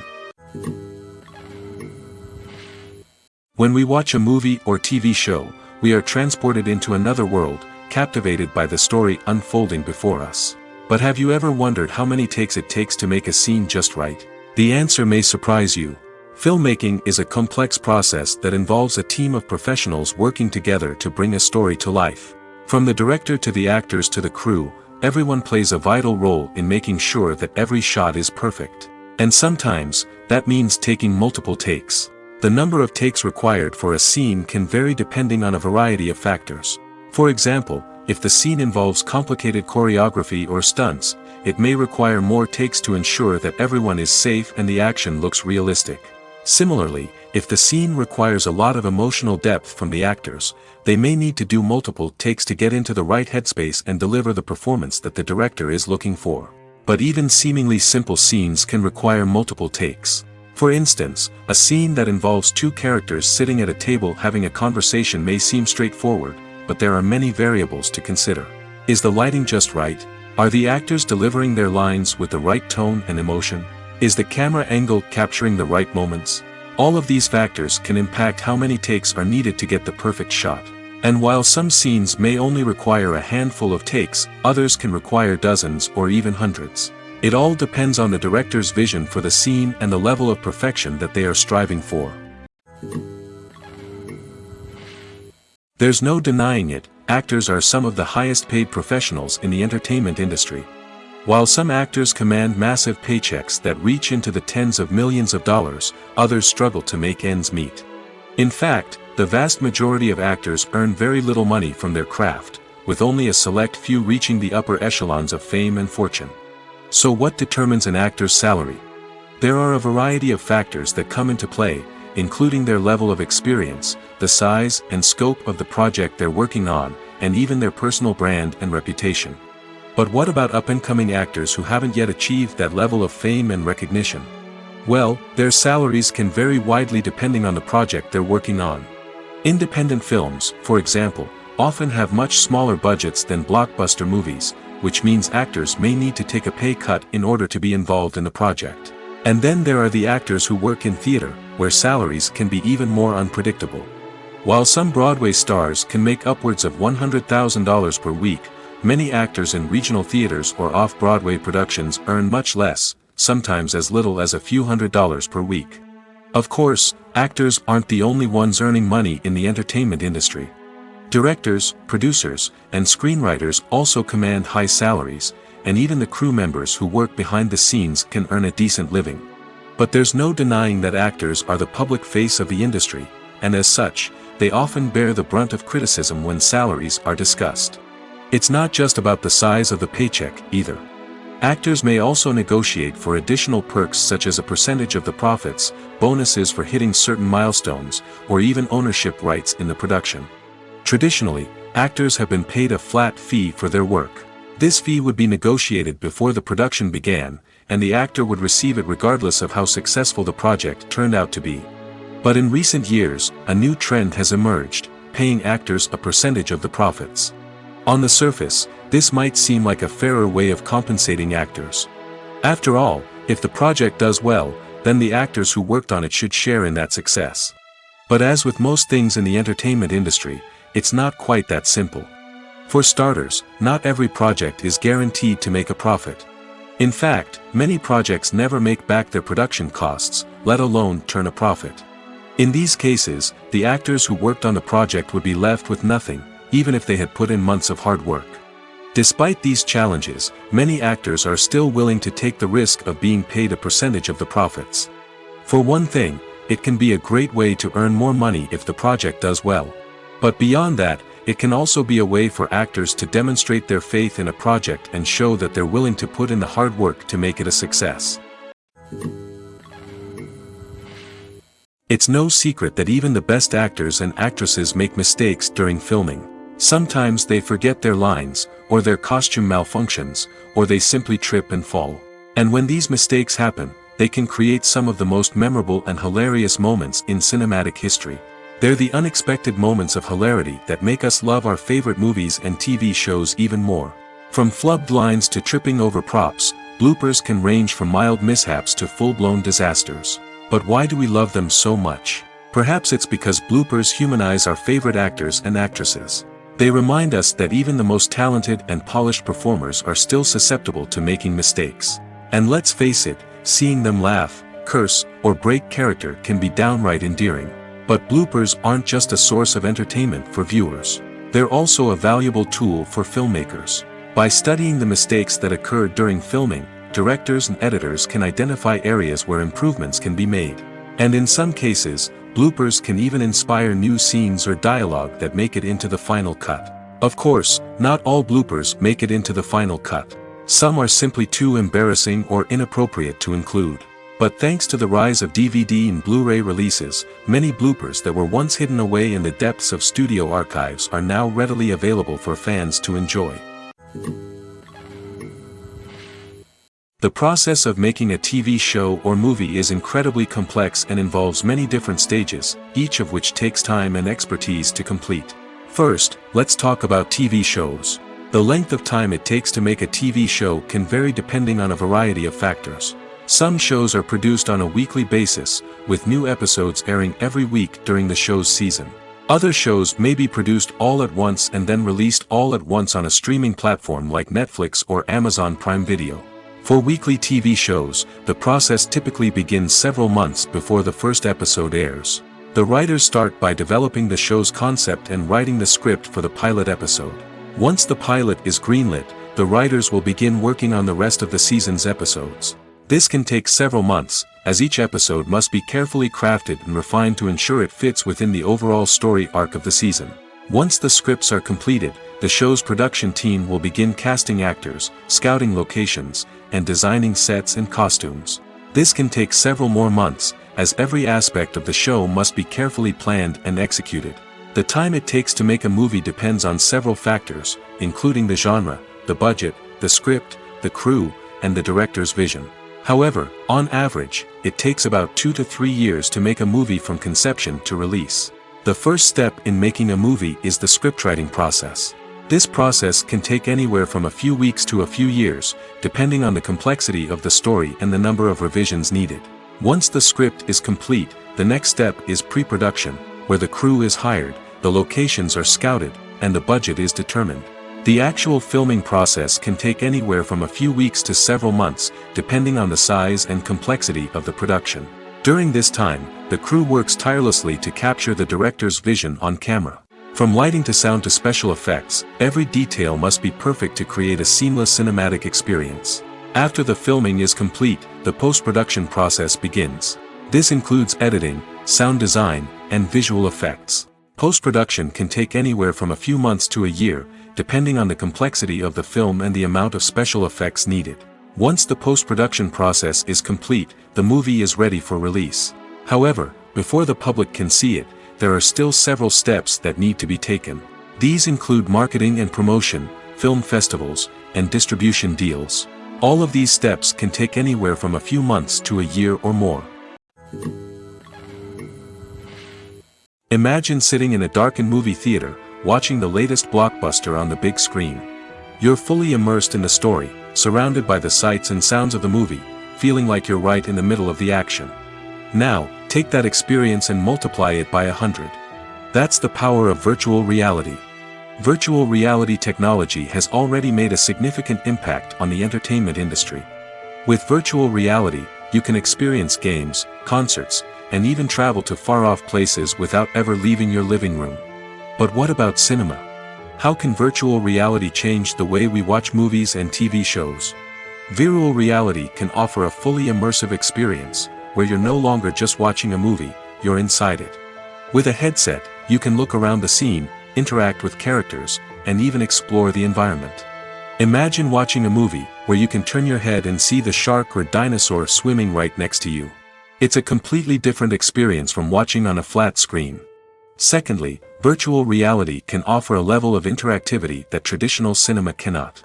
When we watch a movie or TV show, we are transported into another world, captivated by the story unfolding before us. But have you ever wondered how many takes it takes to make a scene just right? The answer may surprise you. Filmmaking is a complex process that involves a team of professionals working together to bring a story to life. From the director to the actors to the crew, everyone plays a vital role in making sure that every shot is perfect. And sometimes, that means taking multiple takes. The number of takes required for a scene can vary depending on a variety of factors. For example, if the scene involves complicated choreography or stunts, it may require more takes to ensure that everyone is safe and the action looks realistic. Similarly, if the scene requires a lot of emotional depth from the actors, they may need to do multiple takes to get into the right headspace and deliver the performance that the director is looking for. But even seemingly simple scenes can require multiple takes. For instance, a scene that involves two characters sitting at a table having a conversation may seem straightforward, but there are many variables to consider. Is the lighting just right? Are the actors delivering their lines with the right tone and emotion? Is the camera angle capturing the right moments? All of these factors can impact how many takes are needed to get the perfect shot. And while some scenes may only require a handful of takes, others can require dozens or even hundreds. It all depends on the director's vision for the scene and the level of perfection that they are striving for. There's no denying it, actors are some of the highest paid professionals in the entertainment industry. While some actors command massive paychecks that reach into the tens of millions of dollars, others struggle to make ends meet. In fact, the vast majority of actors earn very little money from their craft, with only a select few reaching the upper echelons of fame and fortune. So what determines an actor's salary? There are a variety of factors that come into play, including their level of experience, the size and scope of the project they're working on, and even their personal brand and reputation. But what about up-and-coming actors who haven't yet achieved that level of fame and recognition? Well, their salaries can vary widely depending on the project they're working on. Independent films, for example, often have much smaller budgets than blockbuster movies, which means actors may need to take a pay cut in order to be involved in the project. And then there are the actors who work in theater, where salaries can be even more unpredictable. While some Broadway stars can make upwards of $100,000 per week, many actors in regional theaters or off-Broadway productions earn much less, sometimes as little as a few $100s per week. Of course, actors aren't the only ones earning money in the entertainment industry. Directors, producers, and screenwriters also command high salaries, and even the crew members who work behind the scenes can earn a decent living. But there's no denying that actors are the public face of the industry, and as such, they often bear the brunt of criticism when salaries are discussed. It's not just about the size of the paycheck, either. Actors may also negotiate for additional perks such as a percentage of the profits, bonuses for hitting certain milestones, or even ownership rights in the production. Traditionally, actors have been paid a flat fee for their work. This fee would be negotiated before the production began, and the actor would receive it regardless of how successful the project turned out to be. But in recent years, a new trend has emerged, paying actors a percentage of the profits. On the surface, this might seem like a fairer way of compensating actors. After all, if the project does well, then the actors who worked on it should share in that success. But as with most things in the entertainment industry, it's not quite that simple. For starters, not every project is guaranteed to make a profit. In fact, many projects never make back their production costs, let alone turn a profit. In these cases, the actors who worked on the project would be left with nothing, even if they had put in months of hard work. Despite these challenges, many actors are still willing to take the risk of being paid a percentage of the profits. For one thing, it can be a great way to earn more money if the project does well. But beyond that, it can also be a way for actors to demonstrate their faith in a project and show that they're willing to put in the hard work to make it a success. It's no secret that even the best actors and actresses make mistakes during filming. Sometimes they forget their lines, or their costume malfunctions, or they simply trip and fall. And when these mistakes happen, they can create some of the most memorable and hilarious moments in cinematic history. They're the unexpected moments of hilarity that make us love our favorite movies and TV shows even more. From flubbed lines to tripping over props, bloopers can range from mild mishaps to full-blown disasters. But why do we love them so much? Perhaps it's because bloopers humanize our favorite actors and actresses. They remind us that even the most talented and polished performers are still susceptible to making mistakes. And let's face it, seeing them laugh, curse, or break character can be downright endearing. But bloopers aren't just a source of entertainment for viewers. They're also a valuable tool for filmmakers. By studying the mistakes that occurred during filming, directors and editors can identify areas where improvements can be made. And in some cases, bloopers can even inspire new scenes or dialogue that make it into the final cut. Of course, not all bloopers make it into the final cut. Some are simply too embarrassing or inappropriate to include. But thanks to the rise of DVD and Blu-ray releases, many bloopers that were once hidden away in the depths of studio archives are now readily available for fans to enjoy. The process of making a TV show or movie is incredibly complex and involves many different stages, each of which takes time and expertise to complete. First, let's talk about TV shows. The length of time it takes to make a TV show can vary depending on a variety of factors. Some shows are produced on a weekly basis, with new episodes airing every week during the show's season. Other shows may be produced all at once and then released all at once on a streaming platform like Netflix or Amazon Prime Video. For weekly TV shows, the process typically begins several months before the first episode airs. The writers start by developing the show's concept and writing the script for the pilot episode. Once the pilot is greenlit, the writers will begin working on the rest of the season's episodes. This can take several months, as each episode must be carefully crafted and refined to ensure it fits within the overall story arc of the season. Once the scripts are completed, the show's production team will begin casting actors, scouting locations, and designing sets and costumes. This can take several more months, as every aspect of the show must be carefully planned and executed. The time it takes to make a movie depends on several factors, including the genre, the budget, the script, the crew, and the director's vision. However, on average, it takes about 2 to 3 years to make a movie from conception to release. The first step in making a movie is the scriptwriting process. This process can take anywhere from a few weeks to a few years, depending on the complexity of the story and the number of revisions needed. Once the script is complete, the next step is pre-production, where the crew is hired, the locations are scouted, and the budget is determined. The actual filming process can take anywhere from a few weeks to several months, depending on the size and complexity of the production. During this time, the crew works tirelessly to capture the director's vision on camera. From lighting to sound to special effects, every detail must be perfect to create a seamless cinematic experience. After the filming is complete, the post-production process begins. This includes editing, sound design, and visual effects. Post-production can take anywhere from a few months to a year, depending on the complexity of the film and the amount of special effects needed. Once the post-production process is complete, the movie is ready for release. However, before the public can see it, there are still several steps that need to be taken. These include marketing and promotion, film festivals, and distribution deals. All of these steps can take anywhere from a few months to a year or more. Imagine sitting in a darkened movie theater, watching the latest blockbuster on the big screen. You're fully immersed in the story, surrounded by the sights and sounds of the movie, feeling like you're right in the middle of the action. Now, take that experience and multiply it by 100. That's the power of virtual reality. Virtual reality technology has already made a significant impact on the entertainment industry. With virtual reality, you can experience games, concerts, and even travel to far-off places without ever leaving your living room. But what about cinema? How can virtual reality change the way we watch movies and TV shows? Virtual reality can offer a fully immersive experience, where you're no longer just watching a movie, you're inside it. With a headset, you can look around the scene, interact with characters, and even explore the environment. Imagine watching a movie where you can turn your head and see the shark or dinosaur swimming right next to you. It's a completely different experience from watching on a flat screen. Secondly, virtual reality can offer a level of interactivity that traditional cinema cannot.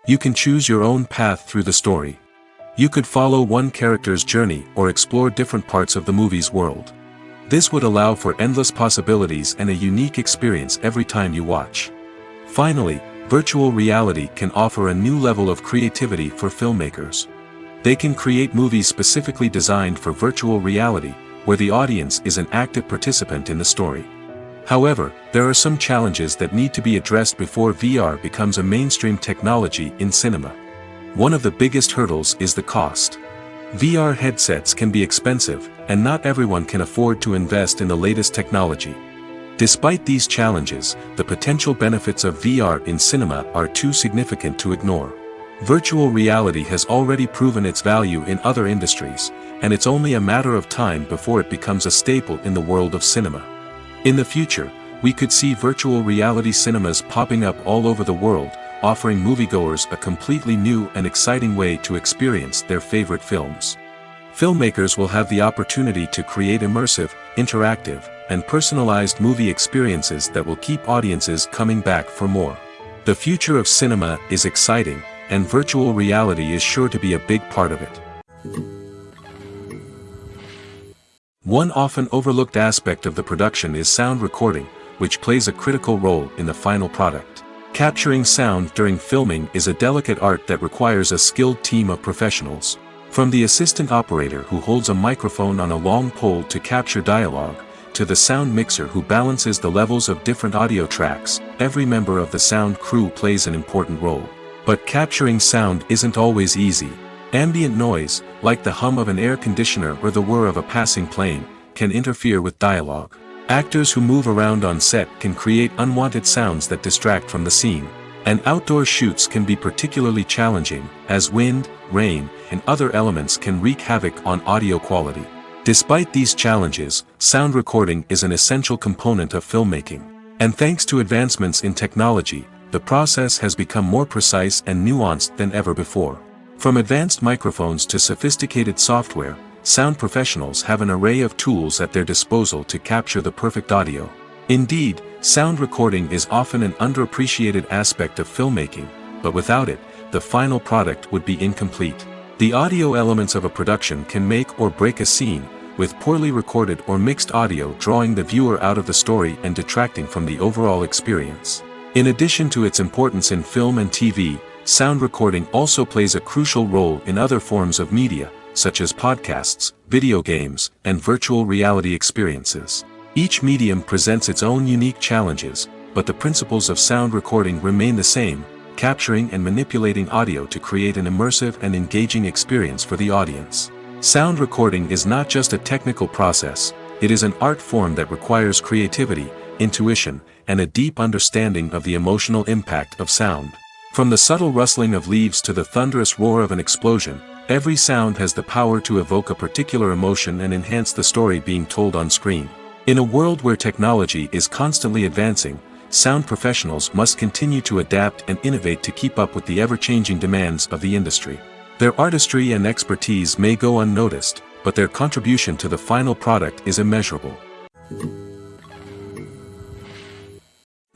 You can choose your own path through the story. You could follow one character's journey or explore different parts of the movie's world. This would allow for endless possibilities and a unique experience every time you watch. Finally, virtual reality can offer a new level of creativity for filmmakers. They can create movies specifically designed for virtual reality, where the audience is an active participant in the story. However, there are some challenges that need to be addressed before VR becomes a mainstream technology in cinema. One of the biggest hurdles is the cost. VR headsets can be expensive, and not everyone can afford to invest in the latest technology. Despite these challenges, the potential benefits of VR in cinema are too significant to ignore. Virtual reality has already proven its value in other industries, and it's only a matter of time before it becomes a staple in the world of cinema. In the future, we could see virtual reality cinemas popping up all over the world, offering moviegoers a completely new and exciting way to experience their favorite films. Filmmakers will have the opportunity to create immersive, interactive, and personalized movie experiences that will keep audiences coming back for more. The future of cinema is exciting, and virtual reality is sure to be a big part of it. One often overlooked aspect of the production is sound recording, which plays a critical role in the final product. Capturing sound during filming is a delicate art that requires a skilled team of professionals. From the assistant operator who holds a microphone on a long pole to capture dialogue, to the sound mixer who balances the levels of different audio tracks, every member of the sound crew plays an important role. But capturing sound isn't always easy. Ambient noise, like the hum of an air conditioner or the whir of a passing plane, can interfere with dialogue. Actors who move around on set can create unwanted sounds that distract from the scene. And outdoor shoots can be particularly challenging, as wind, rain, and other elements can wreak havoc on audio quality. Despite these challenges, sound recording is an essential component of filmmaking. And thanks to advancements in technology, the process has become more precise and nuanced than ever before. From advanced microphones to sophisticated software, sound professionals have an array of tools at their disposal to capture the perfect audio. Indeed, sound recording is often an underappreciated aspect of filmmaking, but without it, the final product would be incomplete. The audio elements of a production can make or break a scene, with poorly recorded or mixed audio drawing the viewer out of the story and detracting from the overall experience. In addition to its importance in film and TV, sound recording also plays a crucial role in other forms of media, such as podcasts, video games, and virtual reality experiences. Each medium presents its own unique challenges, but the principles of sound recording remain the same, capturing and manipulating audio to create an immersive and engaging experience for the audience. Sound recording is not just a technical process, it is an art form that requires creativity, intuition, and a deep understanding of the emotional impact of sound. From the subtle rustling of leaves to the thunderous roar of an explosion, every sound has the power to evoke a particular emotion and enhance the story being told on screen. In a world where technology is constantly advancing, sound professionals must continue to adapt and innovate to keep up with the ever-changing demands of the industry. Their artistry and expertise may go unnoticed, but their contribution to the final product is immeasurable.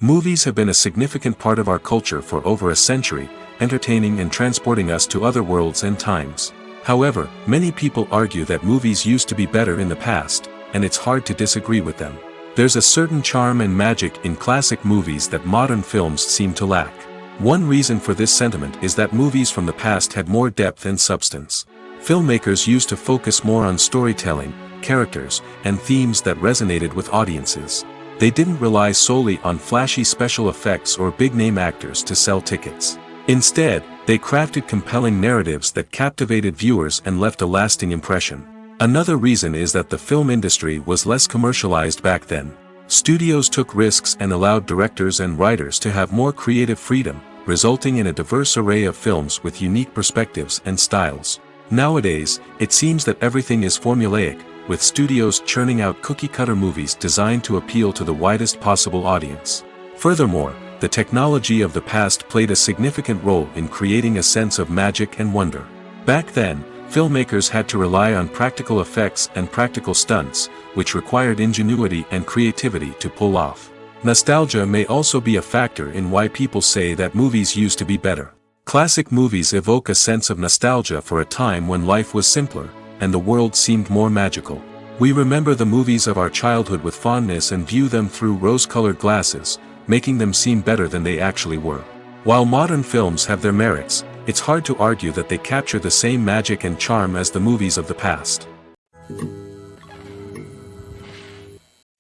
Movies have been a significant part of our culture for over a century, entertaining and transporting us to other worlds and times. However, many people argue that movies used to be better in the past, and it's hard to disagree with them. There's a certain charm and magic in classic movies that modern films seem to lack. One reason for this sentiment is that movies from the past had more depth and substance. Filmmakers used to focus more on storytelling, characters, and themes that resonated with audiences. They didn't rely solely on flashy special effects or big-name actors to sell tickets. Instead, they crafted compelling narratives that captivated viewers and left a lasting impression. Another reason is that the film industry was less commercialized back then. Studios took risks and allowed directors and writers to have more creative freedom, resulting in a diverse array of films with unique perspectives and styles. Nowadays, it seems that everything is formulaic, with studios churning out cookie-cutter movies designed to appeal to the widest possible audience. Furthermore, the technology of the past played a significant role in creating a sense of magic and wonder. Back then, filmmakers had to rely on practical effects and practical stunts, which required ingenuity and creativity to pull off. Nostalgia may also be a factor in why people say that movies used to be better. Classic movies evoke a sense of nostalgia for a time when life was simpler, and the world seemed more magical. We remember the movies of our childhood with fondness and view them through rose-colored glasses, making them seem better than they actually were. While modern films have their merits, it's hard to argue that they capture the same magic and charm as the movies of the past.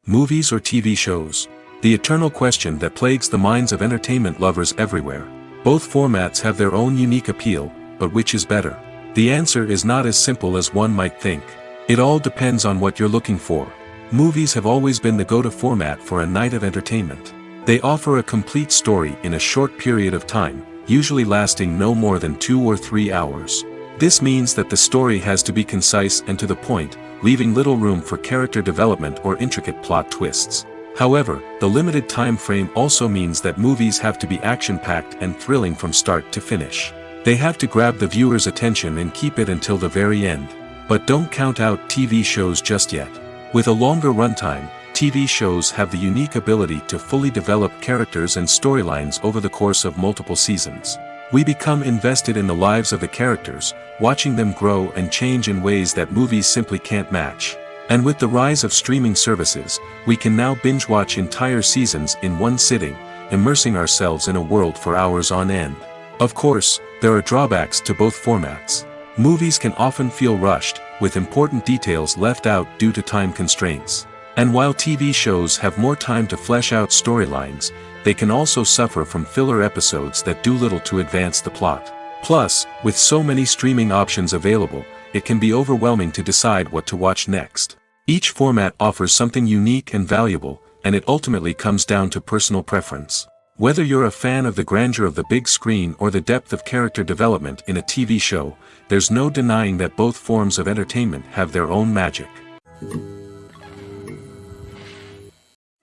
Movies or TV shows? The eternal question that plagues the minds of entertainment lovers everywhere. Both formats have their own unique appeal, but which is better? The answer is not as simple as one might think. It all depends on what you're looking for. Movies have always been the go-to format for a night of entertainment. They offer a complete story in a short period of time, usually lasting no more than 2 or 3 hours. This means that the story has to be concise and to the point, leaving little room for character development or intricate plot twists. However, the limited time frame also means that movies have to be action-packed and thrilling from start to finish. They have to grab the viewer's attention and keep it until the very end. But don't count out TV shows just yet. With a longer runtime, TV shows have the unique ability to fully develop characters and storylines over the course of multiple seasons. We become invested in the lives of the characters, watching them grow and change in ways that movies simply can't match. And with the rise of streaming services, we can now binge-watch entire seasons in one sitting, immersing ourselves in a world for hours on end. Of course, there are drawbacks to both formats. Movies can often feel rushed, with important details left out due to time constraints. And while TV shows have more time to flesh out storylines, they can also suffer from filler episodes that do little to advance the plot. Plus, with so many streaming options available, it can be overwhelming to decide what to watch next. Each format offers something unique and valuable, and it ultimately comes down to personal preference. Whether you're a fan of the grandeur of the big screen or the depth of character development in a TV show, there's no denying that both forms of entertainment have their own magic.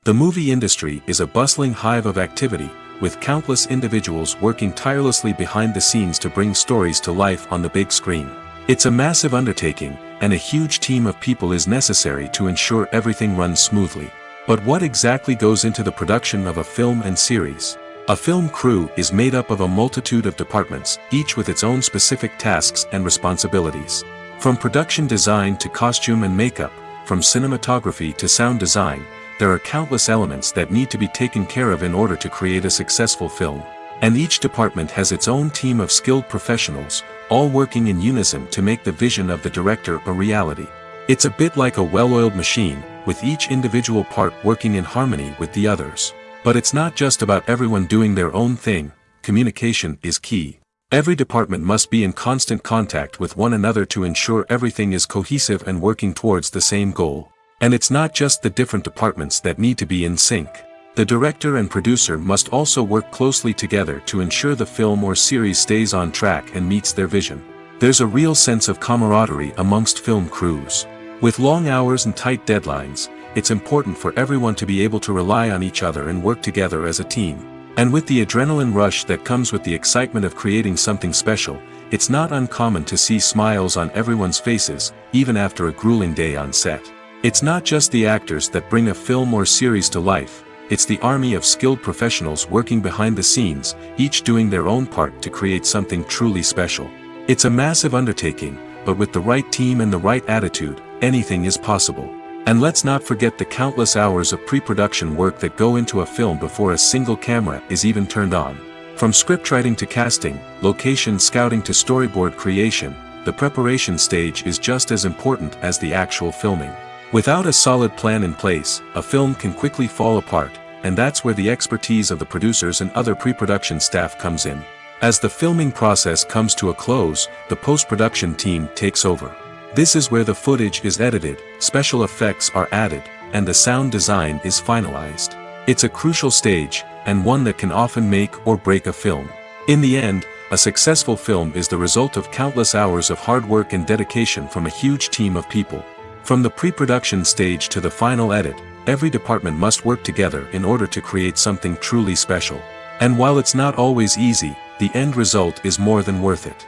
The movie industry is a bustling hive of activity, with countless individuals working tirelessly behind the scenes to bring stories to life on the big screen. It's a massive undertaking, and a huge team of people is necessary to ensure everything runs smoothly. But what exactly goes into the production of a film and series? A film crew is made up of a multitude of departments, each with its own specific tasks and responsibilities. From production design to costume and makeup, from cinematography to sound design, there are countless elements that need to be taken care of in order to create a successful film. And each department has its own team of skilled professionals, all working in unison to make the vision of the director a reality. It's a bit like a well-oiled machine, with each individual part working in harmony with the others. But it's not just about everyone doing their own thing. Communication is key. Every department must be in constant contact with one another to ensure everything is cohesive and working towards the same goal. And it's not just the different departments that need to be in sync. The director and producer must also work closely together to ensure the film or series stays on track and meets their vision. There's a real sense of camaraderie amongst film crews. With long hours and tight deadlines, it's important for everyone to be able to rely on each other and work together as a team. And with the adrenaline rush that comes with the excitement of creating something special, it's not uncommon to see smiles on everyone's faces, even after a grueling day on set. It's not just the actors that bring a film or series to life. It's the army of skilled professionals working behind the scenes, each doing their own part to create something truly special. It's a massive undertaking, but with the right team and the right attitude, anything is possible. And let's not forget the countless hours of pre-production work that go into a film before a single camera is even turned on. From scriptwriting to casting, location scouting to storyboard creation, the preparation stage is just as important as the actual filming. Without a solid plan in place, a film can quickly fall apart, and that's where the expertise of the producers and other pre-production staff comes in. As the filming process comes to a close, the post-production team takes over. This is where the footage is edited, special effects are added, and the sound design is finalized. It's a crucial stage, and one that can often make or break a film. In the end, a successful film is the result of countless hours of hard work and dedication from a huge team of people. From the pre-production stage to the final edit, every department must work together in order to create something truly special. And while it's not always easy, the end result is more than worth it.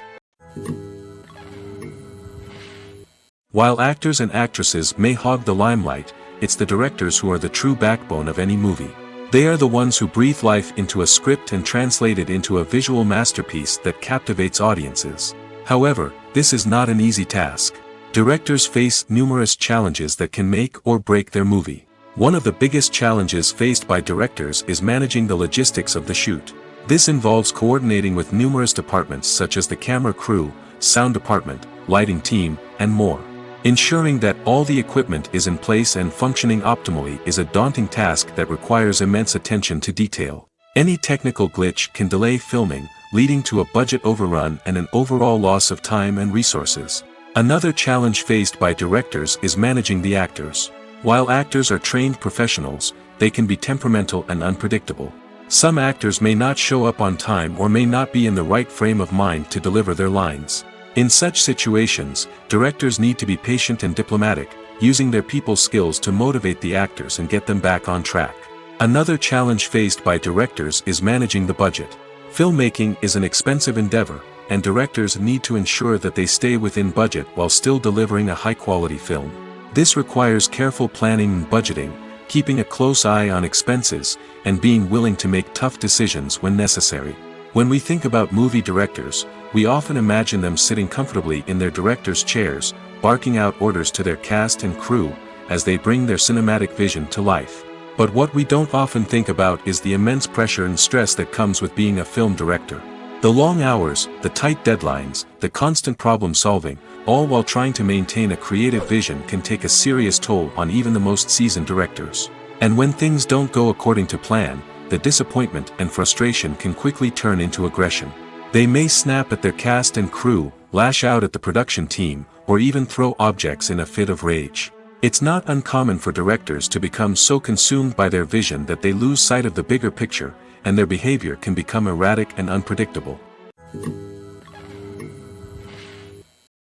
While actors and actresses may hog the limelight, it's the directors who are the true backbone of any movie. They are the ones who breathe life into a script and translate it into a visual masterpiece that captivates audiences. However, this is not an easy task. Directors face numerous challenges that can make or break their movie. One of the biggest challenges faced by directors is managing the logistics of the shoot. This involves coordinating with numerous departments such as the camera crew, sound department, lighting team, and more. Ensuring that all the equipment is in place and functioning optimally is a daunting task that requires immense attention to detail. Any technical glitch can delay filming, leading to a budget overrun and an overall loss of time and resources. Another challenge faced by directors is managing the actors. While actors are trained professionals, they can be temperamental and unpredictable. Some actors may not show up on time or may not be in the right frame of mind to deliver their lines. In such situations, directors need to be patient and diplomatic, using their people skills to motivate the actors and get them back on track. Another challenge faced by directors is managing the budget. Filmmaking is an expensive endeavor, and directors need to ensure that they stay within budget while still delivering a high-quality film. This requires careful planning and budgeting, keeping a close eye on expenses, and being willing to make tough decisions when necessary. When we think about movie directors, we often imagine them sitting comfortably in their director's chairs, barking out orders to their cast and crew, as they bring their cinematic vision to life. But what we don't often think about is the immense pressure and stress that comes with being a film director. The long hours, the tight deadlines, the constant problem solving, all while trying to maintain a creative vision can take a serious toll on even the most seasoned directors. And when things don't go according to plan, the disappointment and frustration can quickly turn into aggression. They may snap at their cast and crew, lash out at the production team, or even throw objects in a fit of rage. It's not uncommon for directors to become so consumed by their vision that they lose sight of the bigger picture, and their behavior can become erratic and unpredictable.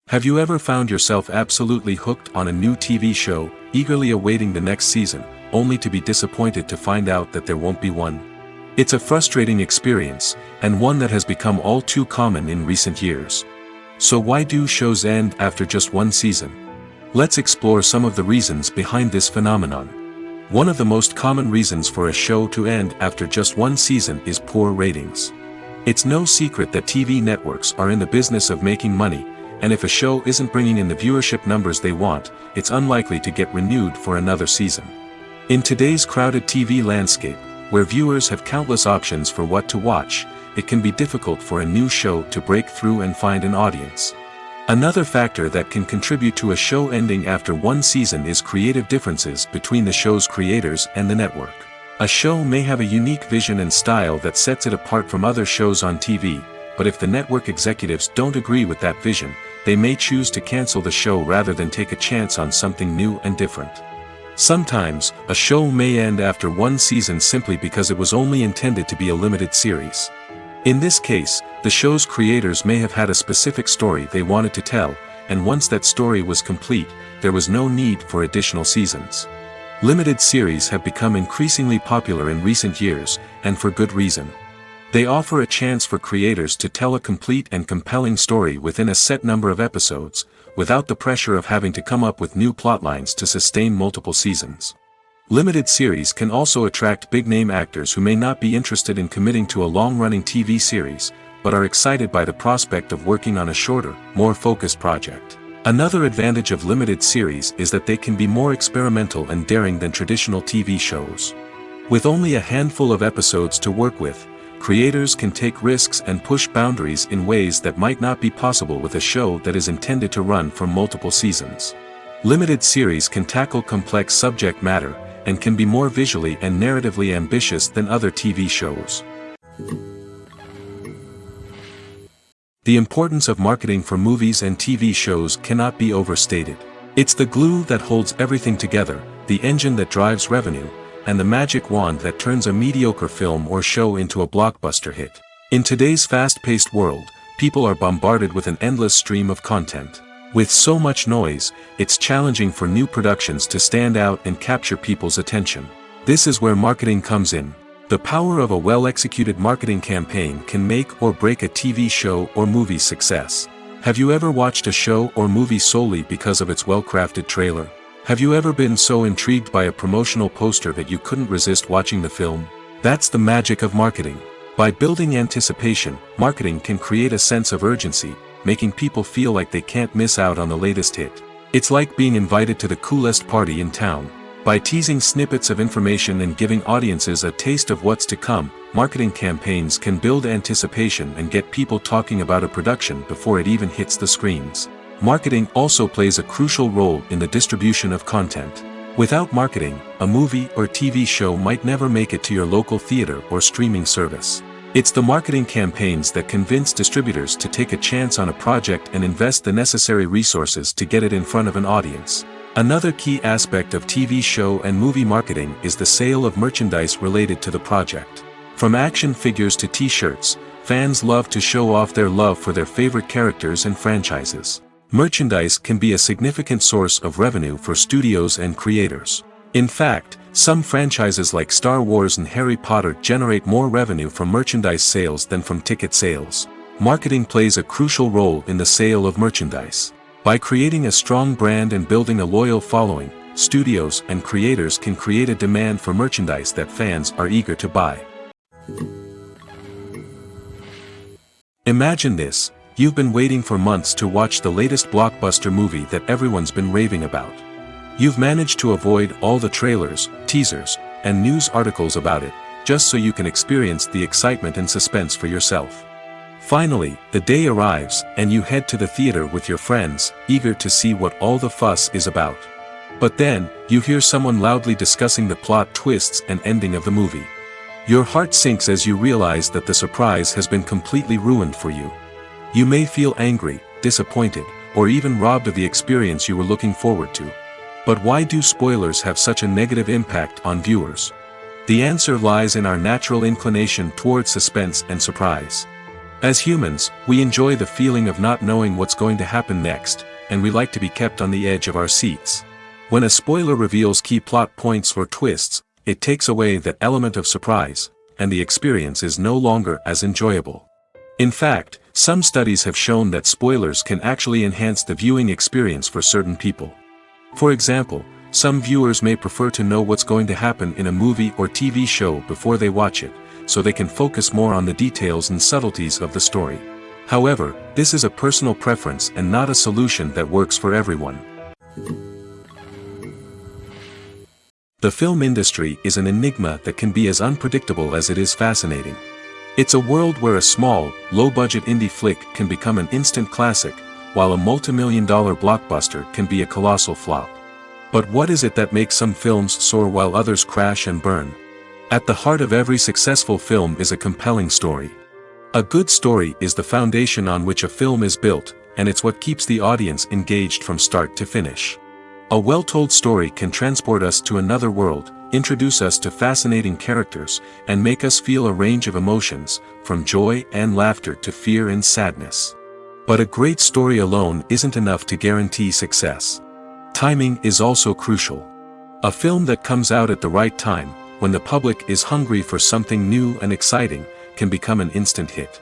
Have you ever found yourself absolutely hooked on a new TV show, eagerly awaiting the next season, only to be disappointed to find out that there won't be one? It's a frustrating experience, and one that has become all too common in recent years. So why do shows end after just one season? Let's explore some of the reasons behind this phenomenon. One of the most common reasons for a show to end after just one season is poor ratings. It's no secret that TV networks are in the business of making money, and if a show isn't bringing in the viewership numbers they want, it's unlikely to get renewed for another season. In today's crowded TV landscape, where viewers have countless options for what to watch, it can be difficult for a new show to break through and find an audience. Another factor that can contribute to a show ending after one season is creative differences between the show's creators and the network. A show may have a unique vision and style that sets it apart from other shows on TV, but if the network executives don't agree with that vision, they may choose to cancel the show rather than take a chance on something new and different. Sometimes, a show may end after one season simply because it was only intended to be a limited series. In this case, the show's creators may have had a specific story they wanted to tell, and once that story was complete, there was no need for additional seasons. Limited series have become increasingly popular in recent years, and for good reason. They offer a chance for creators to tell a complete and compelling story within a set number of episodes, without the pressure of having to come up with new plotlines to sustain multiple seasons. Limited series can also attract big-name actors who may not be interested in committing to a long-running TV series, but are excited by the prospect of working on a shorter, more focused project. Another advantage of limited series is that they can be more experimental and daring than traditional TV shows. With only a handful of episodes to work with, creators can take risks and push boundaries in ways that might not be possible with a show that is intended to run for multiple seasons. Limited series can tackle complex subject matter, and can be more visually and narratively ambitious than other TV shows. The importance of marketing for movies and TV shows cannot be overstated. It's the glue that holds everything together, the engine that drives revenue, and the magic wand that turns a mediocre film or show into a blockbuster hit. In today's fast-paced world, people are bombarded with an endless stream of content. With so much noise, it's challenging for new productions to stand out and capture people's attention. This is where marketing comes in. The power of a well-executed marketing campaign can make or break a TV show or movie's success. Have you ever watched a show or movie solely because of its well-crafted trailer? Have you ever been so intrigued by a promotional poster that you couldn't resist watching the film? That's the magic of marketing. By building anticipation, marketing can create a sense of urgency, making people feel like they can't miss out on the latest hit. It's like being invited to the coolest party in town. By teasing snippets of information and giving audiences a taste of what's to come, marketing campaigns can build anticipation and get people talking about a production before it even hits the screens. Marketing also plays a crucial role in the distribution of content. Without marketing, a movie or TV show might never make it to your local theater or streaming service. It's the marketing campaigns that convince distributors to take a chance on a project and invest the necessary resources to get it in front of an audience. Another key aspect of TV show and movie marketing is the sale of merchandise related to the project. From action figures to t-shirts, fans love to show off their love for their favorite characters and franchises. Merchandise can be a significant source of revenue for studios and creators. In fact, some franchises like Star Wars and Harry Potter generate more revenue from merchandise sales than from ticket sales. Marketing plays a crucial role in the sale of merchandise. By creating a strong brand and building a loyal following, studios and creators can create a demand for merchandise that fans are eager to buy. Imagine this: you've been waiting for months to watch the latest blockbuster movie that everyone's been raving about. You've managed to avoid all the trailers, teasers, and news articles about it, just so you can experience the excitement and suspense for yourself. Finally, the day arrives, and you head to the theater with your friends, eager to see what all the fuss is about. But then, you hear someone loudly discussing the plot twists and ending of the movie. Your heart sinks as you realize that the surprise has been completely ruined for you. You may feel angry, disappointed, or even robbed of the experience you were looking forward to. But why do spoilers have such a negative impact on viewers? The answer lies in our natural inclination towards suspense and surprise. As humans, we enjoy the feeling of not knowing what's going to happen next, and we like to be kept on the edge of our seats. When a spoiler reveals key plot points or twists, it takes away that element of surprise, and the experience is no longer as enjoyable. In fact, some studies have shown that spoilers can actually enhance the viewing experience for certain people. For example, some viewers may prefer to know what's going to happen in a movie or TV show before they watch it, so they can focus more on the details and subtleties of the story. However, this is a personal preference and not a solution that works for everyone. The film industry is an enigma that can be as unpredictable as it is fascinating. It's a world where a small, low-budget indie flick can become an instant classic, while a multi-million-dollar blockbuster can be a colossal flop. But what is it that makes some films soar while others crash and burn? At the heart of every successful film is a compelling story. A good story is the foundation on which a film is built, and it's what keeps the audience engaged from start to finish. A well-told story can transport us to another world, introduce us to fascinating characters, and make us feel a range of emotions, from joy and laughter to fear and sadness. But a great story alone isn't enough to guarantee success. Timing is also crucial. A film that comes out at the right time, when the public is hungry for something new and exciting, can become an instant hit.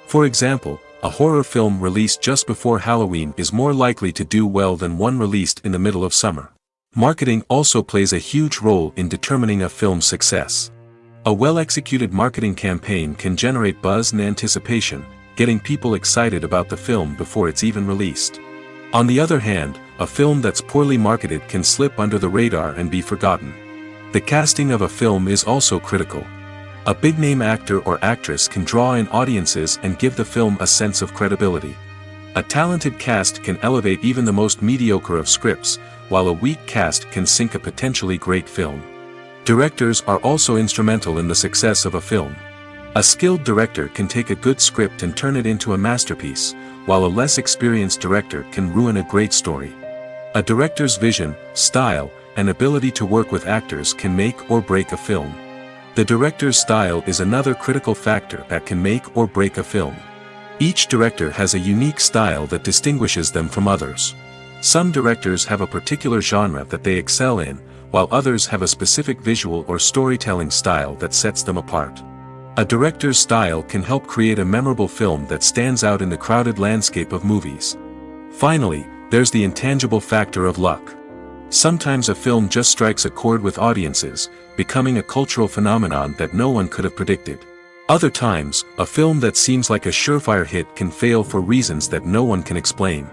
For example, a horror film released just before Halloween is more likely to do well than one released in the middle of summer. Marketing also plays a huge role in determining a film's success. A well-executed marketing campaign can generate buzz and anticipation, getting people excited about the film before it's even released. On the other hand, a film that's poorly marketed can slip under the radar and be forgotten. The casting of a film is also critical. A big-name actor or actress can draw in audiences and give the film a sense of credibility. A talented cast can elevate even the most mediocre of scripts, while a weak cast can sink a potentially great film. Directors are also instrumental in the success of a film. A skilled director can take a good script and turn it into a masterpiece, while a less experienced director can ruin a great story. A director's vision, style, and ability to work with actors can make or break a film. The director's style is another critical factor that can make or break a film. Each director has a unique style that distinguishes them from others. Some directors have a particular genre that they excel in, while others have a specific visual or storytelling style that sets them apart. A director's style can help create a memorable film that stands out in the crowded landscape of movies. Finally, there's the intangible factor of luck. Sometimes a film just strikes a chord with audiences, becoming a cultural phenomenon that no one could have predicted. Other times, a film that seems like a surefire hit can fail for reasons that no one can explain.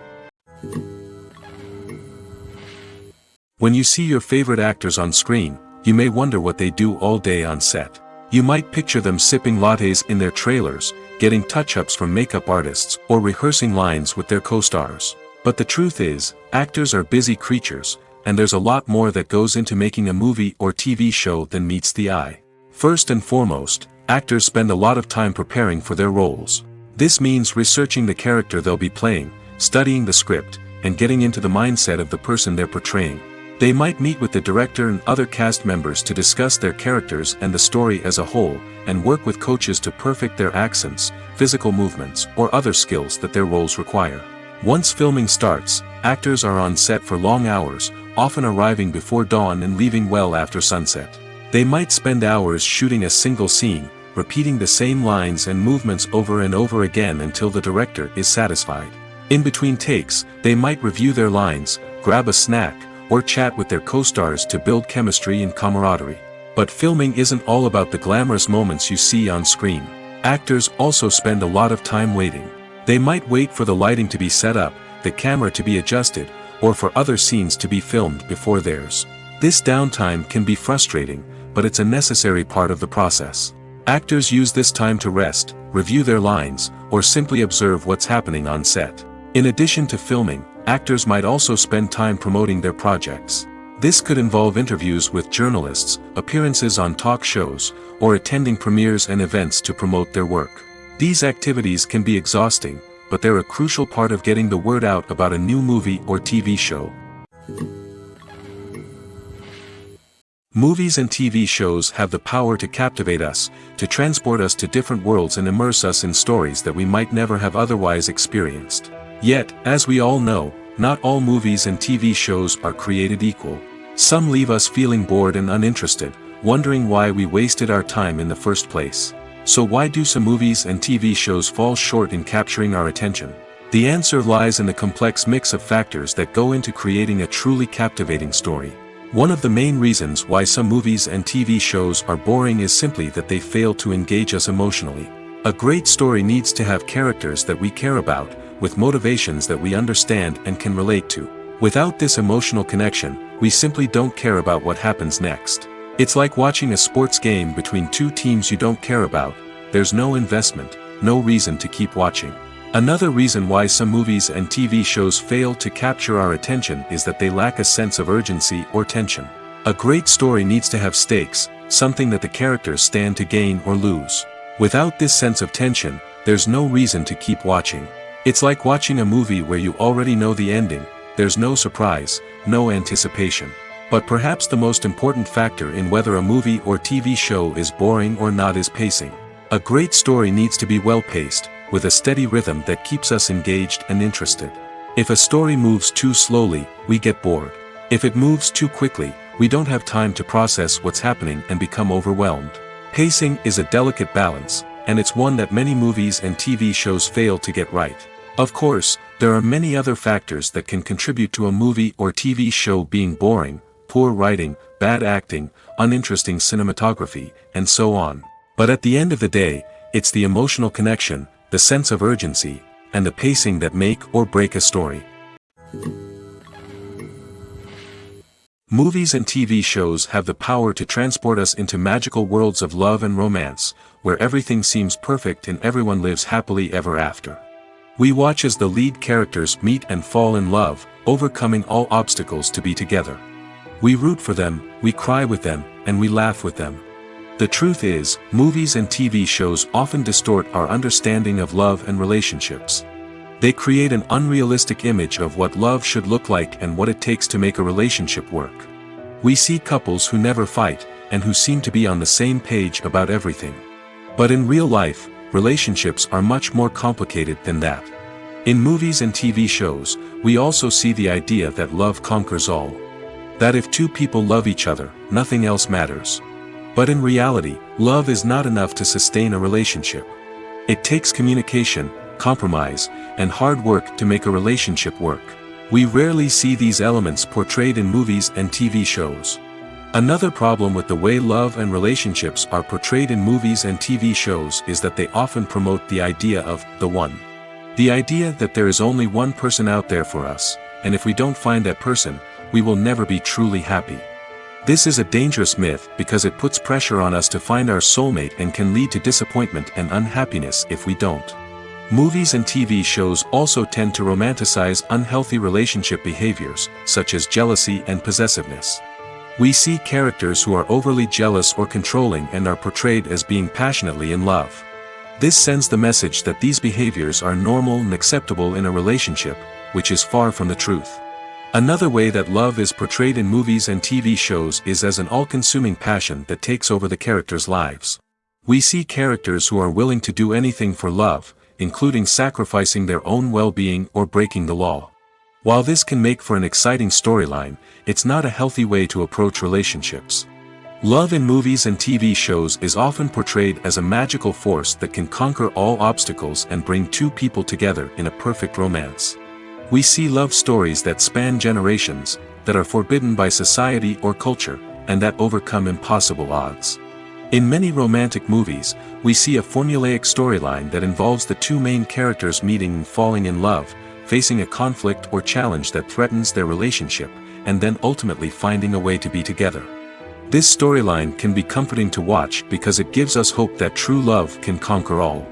When you see your favorite actors on screen, you may wonder what they do all day on set. You might picture them sipping lattes in their trailers, getting touch-ups from makeup artists, or rehearsing lines with their co-stars. But the truth is, actors are busy creatures, and there's a lot more that goes into making a movie or TV show than meets the eye. First and foremost, actors spend a lot of time preparing for their roles. This means researching the character they'll be playing, studying the script, and getting into the mindset of the person they're portraying. They might meet with the director and other cast members to discuss their characters and the story as a whole, and work with coaches to perfect their accents, physical movements, or other skills that their roles require. Once filming starts, actors are on set for long hours, often arriving before dawn and leaving well after sunset. They might spend hours shooting a single scene, repeating the same lines and movements over and over again until the director is satisfied. In between takes, they might review their lines, grab a snack, or chat with their co-stars to build chemistry and camaraderie. But filming isn't all about the glamorous moments you see on screen. Actors also spend a lot of time waiting. They might wait for the lighting to be set up, the camera to be adjusted, or for other scenes to be filmed before theirs. This downtime can be frustrating, but it's a necessary part of the process. Actors use this time to rest, review their lines, or simply observe what's happening on set. In addition to filming, actors might also spend time promoting their projects. This could involve interviews with journalists, appearances on talk shows, or attending premieres and events to promote their work. These activities can be exhausting, but they're a crucial part of getting the word out about a new movie or TV show. Movies and TV shows have the power to captivate us, to transport us to different worlds and immerse us in stories that we might never have otherwise experienced. Yet, as we all know, not all movies and TV shows are created equal. Some leave us feeling bored and uninterested, wondering why we wasted our time in the first place. So why do some movies and TV shows fall short in capturing our attention? The answer lies in the complex mix of factors that go into creating a truly captivating story. One of the main reasons why some movies and TV shows are boring is simply that they fail to engage us emotionally. A great story needs to have characters that we care about, with motivations that we understand and can relate to. Without this emotional connection, we simply don't care about what happens next. It's like watching a sports game between two teams you don't care about. There's no investment, no reason to keep watching. Another reason why some movies and TV shows fail to capture our attention is that they lack a sense of urgency or tension. A great story needs to have stakes, something that the characters stand to gain or lose. Without this sense of tension, there's no reason to keep watching. It's like watching a movie where you already know the ending. There's no surprise, no anticipation. But perhaps the most important factor in whether a movie or TV show is boring or not is pacing. A great story needs to be well-paced, with a steady rhythm that keeps us engaged and interested. If a story moves too slowly, we get bored. If it moves too quickly, we don't have time to process what's happening and become overwhelmed. Pacing is a delicate balance, and it's one that many movies and TV shows fail to get right. Of course, there are many other factors that can contribute to a movie or TV show being boring, poor writing, bad acting, uninteresting cinematography, and so on. But at the end of the day, it's the emotional connection, the sense of urgency, and the pacing that make or break a story. Movies and TV shows have the power to transport us into magical worlds of love and romance, where everything seems perfect and everyone lives happily ever after. We watch as the lead characters meet and fall in love, overcoming all obstacles to be together. We root for them, we cry with them, and we laugh with them. The truth is, movies and TV shows often distort our understanding of love and relationships. They create an unrealistic image of what love should look like and what it takes to make a relationship work. We see couples who never fight, and who seem to be on the same page about everything. But in real life, relationships are much more complicated than that. In movies and TV shows, we also see the idea that love conquers all. That if two people love each other, nothing else matters. But in reality, love is not enough to sustain a relationship. It takes communication, compromise, and hard work to make a relationship work. We rarely see these elements portrayed in movies and TV shows. Another problem with the way love and relationships are portrayed in movies and TV shows is that they often promote the idea of the one. The idea that there is only one person out there for us, and if we don't find that person, we will never be truly happy. This is a dangerous myth because it puts pressure on us to find our soulmate and can lead to disappointment and unhappiness if we don't. Movies and TV shows also tend to romanticize unhealthy relationship behaviors, such as jealousy and possessiveness. We see characters who are overly jealous or controlling and are portrayed as being passionately in love. This sends the message that these behaviors are normal and acceptable in a relationship, which is far from the truth. Another way that love is portrayed in movies and TV shows is as an all-consuming passion that takes over the characters' lives. We see characters who are willing to do anything for love, including sacrificing their own well-being or breaking the law. While this can make for an exciting storyline, it's not a healthy way to approach relationships. Love in movies and TV shows is often portrayed as a magical force that can conquer all obstacles and bring two people together in a perfect romance. We see love stories that span generations, that are forbidden by society or culture, and that overcome impossible odds. In many romantic movies, we see a formulaic storyline that involves the two main characters meeting and falling in love, facing a conflict or challenge that threatens their relationship, and then ultimately finding a way to be together. This storyline can be comforting to watch because it gives us hope that true love can conquer all.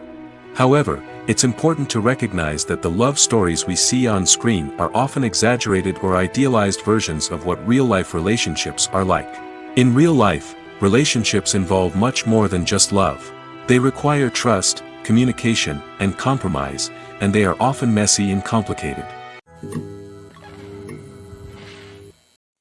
However, it's important to recognize that the love stories we see on screen are often exaggerated or idealized versions of what real-life relationships are like. In real life, relationships involve much more than just love. They require trust, communication, and compromise, and they are often messy and complicated.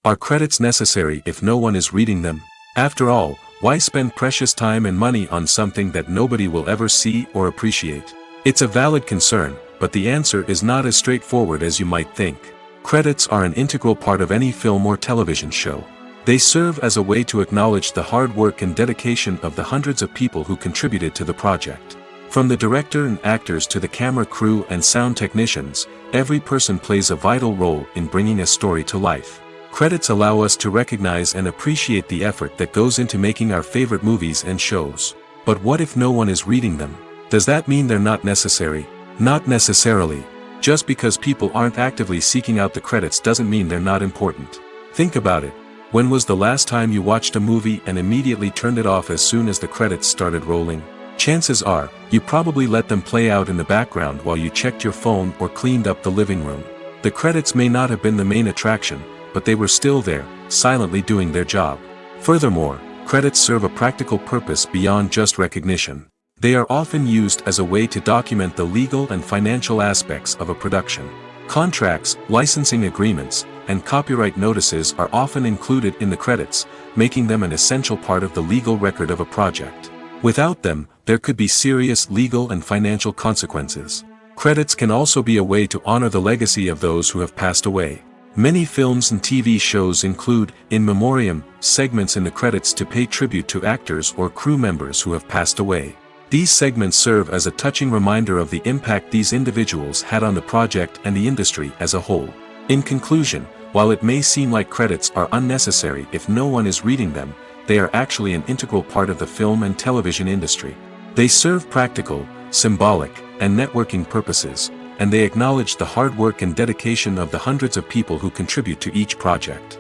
Are credits necessary if no one is reading them? After all, why spend precious time and money on something that nobody will ever see or appreciate? It's a valid concern, but the answer is not as straightforward as you might think. Credits are an integral part of any film or television show. They serve as a way to acknowledge the hard work and dedication of the hundreds of people who contributed to the project. From the director and actors to the camera crew and sound technicians, every person plays a vital role in bringing a story to life. Credits allow us to recognize and appreciate the effort that goes into making our favorite movies and shows. But what if no one is reading them? Does that mean they're not necessary? Not necessarily. Just because people aren't actively seeking out the credits doesn't mean they're not important. Think about it. When was the last time you watched a movie and immediately turned it off as soon as the credits started rolling? Chances are, you probably let them play out in the background while you checked your phone or cleaned up the living room. The credits may not have been the main attraction, but they were still there, silently doing their job. Furthermore, credits serve a practical purpose beyond just recognition. They are often used as a way to document the legal and financial aspects of a production. Contracts, licensing agreements, and copyright notices are often included in the credits, making them an essential part of the legal record of a project. Without them, there could be serious legal and financial consequences. Credits can also be a way to honor the legacy of those who have passed away. Many films and TV shows include, in memoriam, segments in the credits to pay tribute to actors or crew members who have passed away. These segments serve as a touching reminder of the impact these individuals had on the project and the industry as a whole. In conclusion, While it may seem like credits are unnecessary if no one is reading them, they are actually an integral part of the film and television industry. They serve practical, symbolic, and networking purposes, and they acknowledge the hard work and dedication of the hundreds of people who contribute to each project.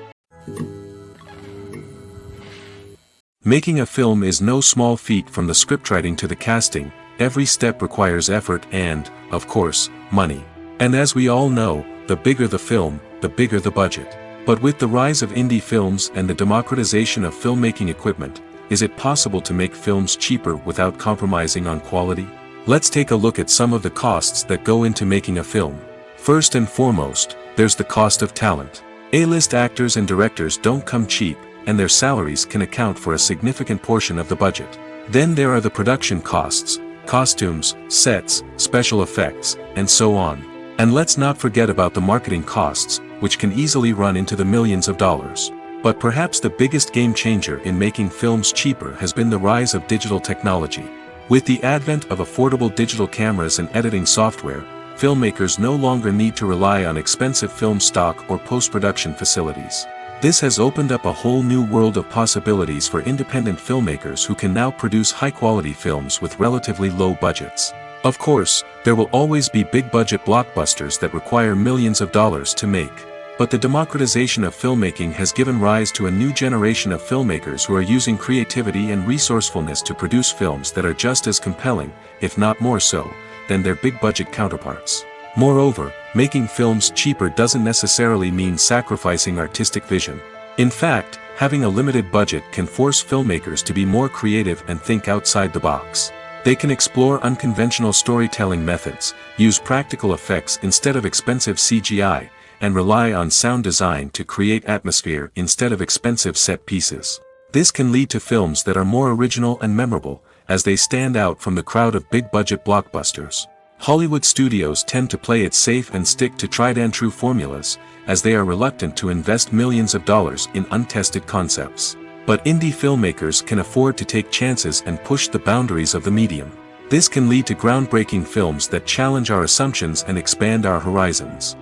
Making a film is no small feat. From the scriptwriting to the casting, every step requires effort and, of course, money. And as we all know, the bigger the film, the bigger the budget. But with the rise of indie films and the democratization of filmmaking equipment, is it possible to make films cheaper without compromising on quality? Let's take a look at some of the costs that go into making a film. First and foremost, there's the cost of talent. A-list actors and directors don't come cheap, and their salaries can account for a significant portion of the budget. Then there are the production costs, costumes, sets, special effects, and so on. And let's not forget about the marketing costs, which can easily run into the millions of dollars. But perhaps the biggest game changer in making films cheaper has been the rise of digital technology. With the advent of affordable digital cameras and editing software, filmmakers no longer need to rely on expensive film stock or post-production facilities. This has opened up a whole new world of possibilities for independent filmmakers who can now produce high-quality films with relatively low budgets. Of course, there will always be big-budget blockbusters that require millions of dollars to make. But the democratization of filmmaking has given rise to a new generation of filmmakers who are using creativity and resourcefulness to produce films that are just as compelling, if not more so, than their big-budget counterparts. Moreover, making films cheaper doesn't necessarily mean sacrificing artistic vision. In fact, having a limited budget can force filmmakers to be more creative and think outside the box. They can explore unconventional storytelling methods, use practical effects instead of expensive CGI, and rely on sound design to create atmosphere instead of expensive set pieces. This can lead to films that are more original and memorable, as they stand out from the crowd of big-budget blockbusters. Hollywood studios tend to play it safe and stick to tried-and-true formulas, as they are reluctant to invest millions of dollars in untested concepts. But indie filmmakers can afford to take chances and push the boundaries of the medium. This can lead to groundbreaking films that challenge our assumptions and expand our horizons.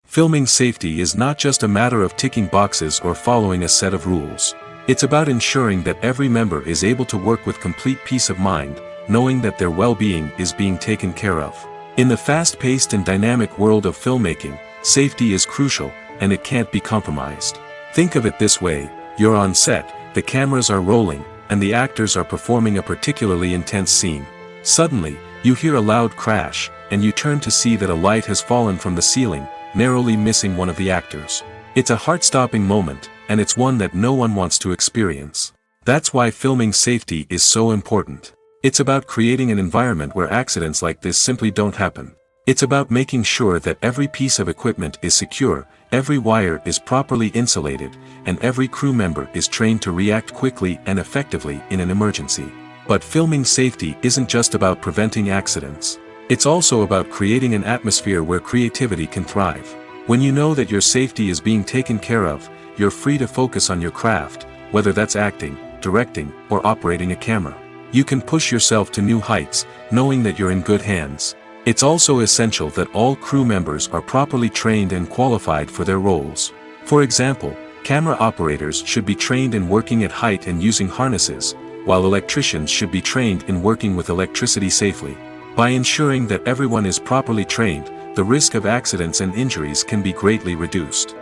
Filming safety is not just a matter of ticking boxes or following a set of rules. It's about ensuring that every member is able to work with complete peace of mind, knowing that their well-being is being taken care of. In the fast-paced and dynamic world of filmmaking, safety is crucial, and it can't be compromised. Think of it this way: you're on set, the cameras are rolling, and the actors are performing a particularly intense scene. Suddenly, you hear a loud crash, and you turn to see that a light has fallen from the ceiling, narrowly missing one of the actors. It's a heart-stopping moment, and it's one that no one wants to experience. That's why filming safety is so important. It's about creating an environment where accidents like this simply don't happen. It's about making sure that every piece of equipment is secure, every wire is properly insulated, and every crew member is trained to react quickly and effectively in an emergency. But filming safety isn't just about preventing accidents. It's also about creating an atmosphere where creativity can thrive. When you know that your safety is being taken care of, you're free to focus on your craft, whether that's acting, directing, or operating a camera. You can push yourself to new heights, knowing that you're in good hands. It's also essential that all crew members are properly trained and qualified for their roles. For example, camera operators should be trained in working at height and using harnesses, while electricians should be trained in working with electricity safely. By ensuring that everyone is properly trained, the risk of accidents and injuries can be greatly reduced.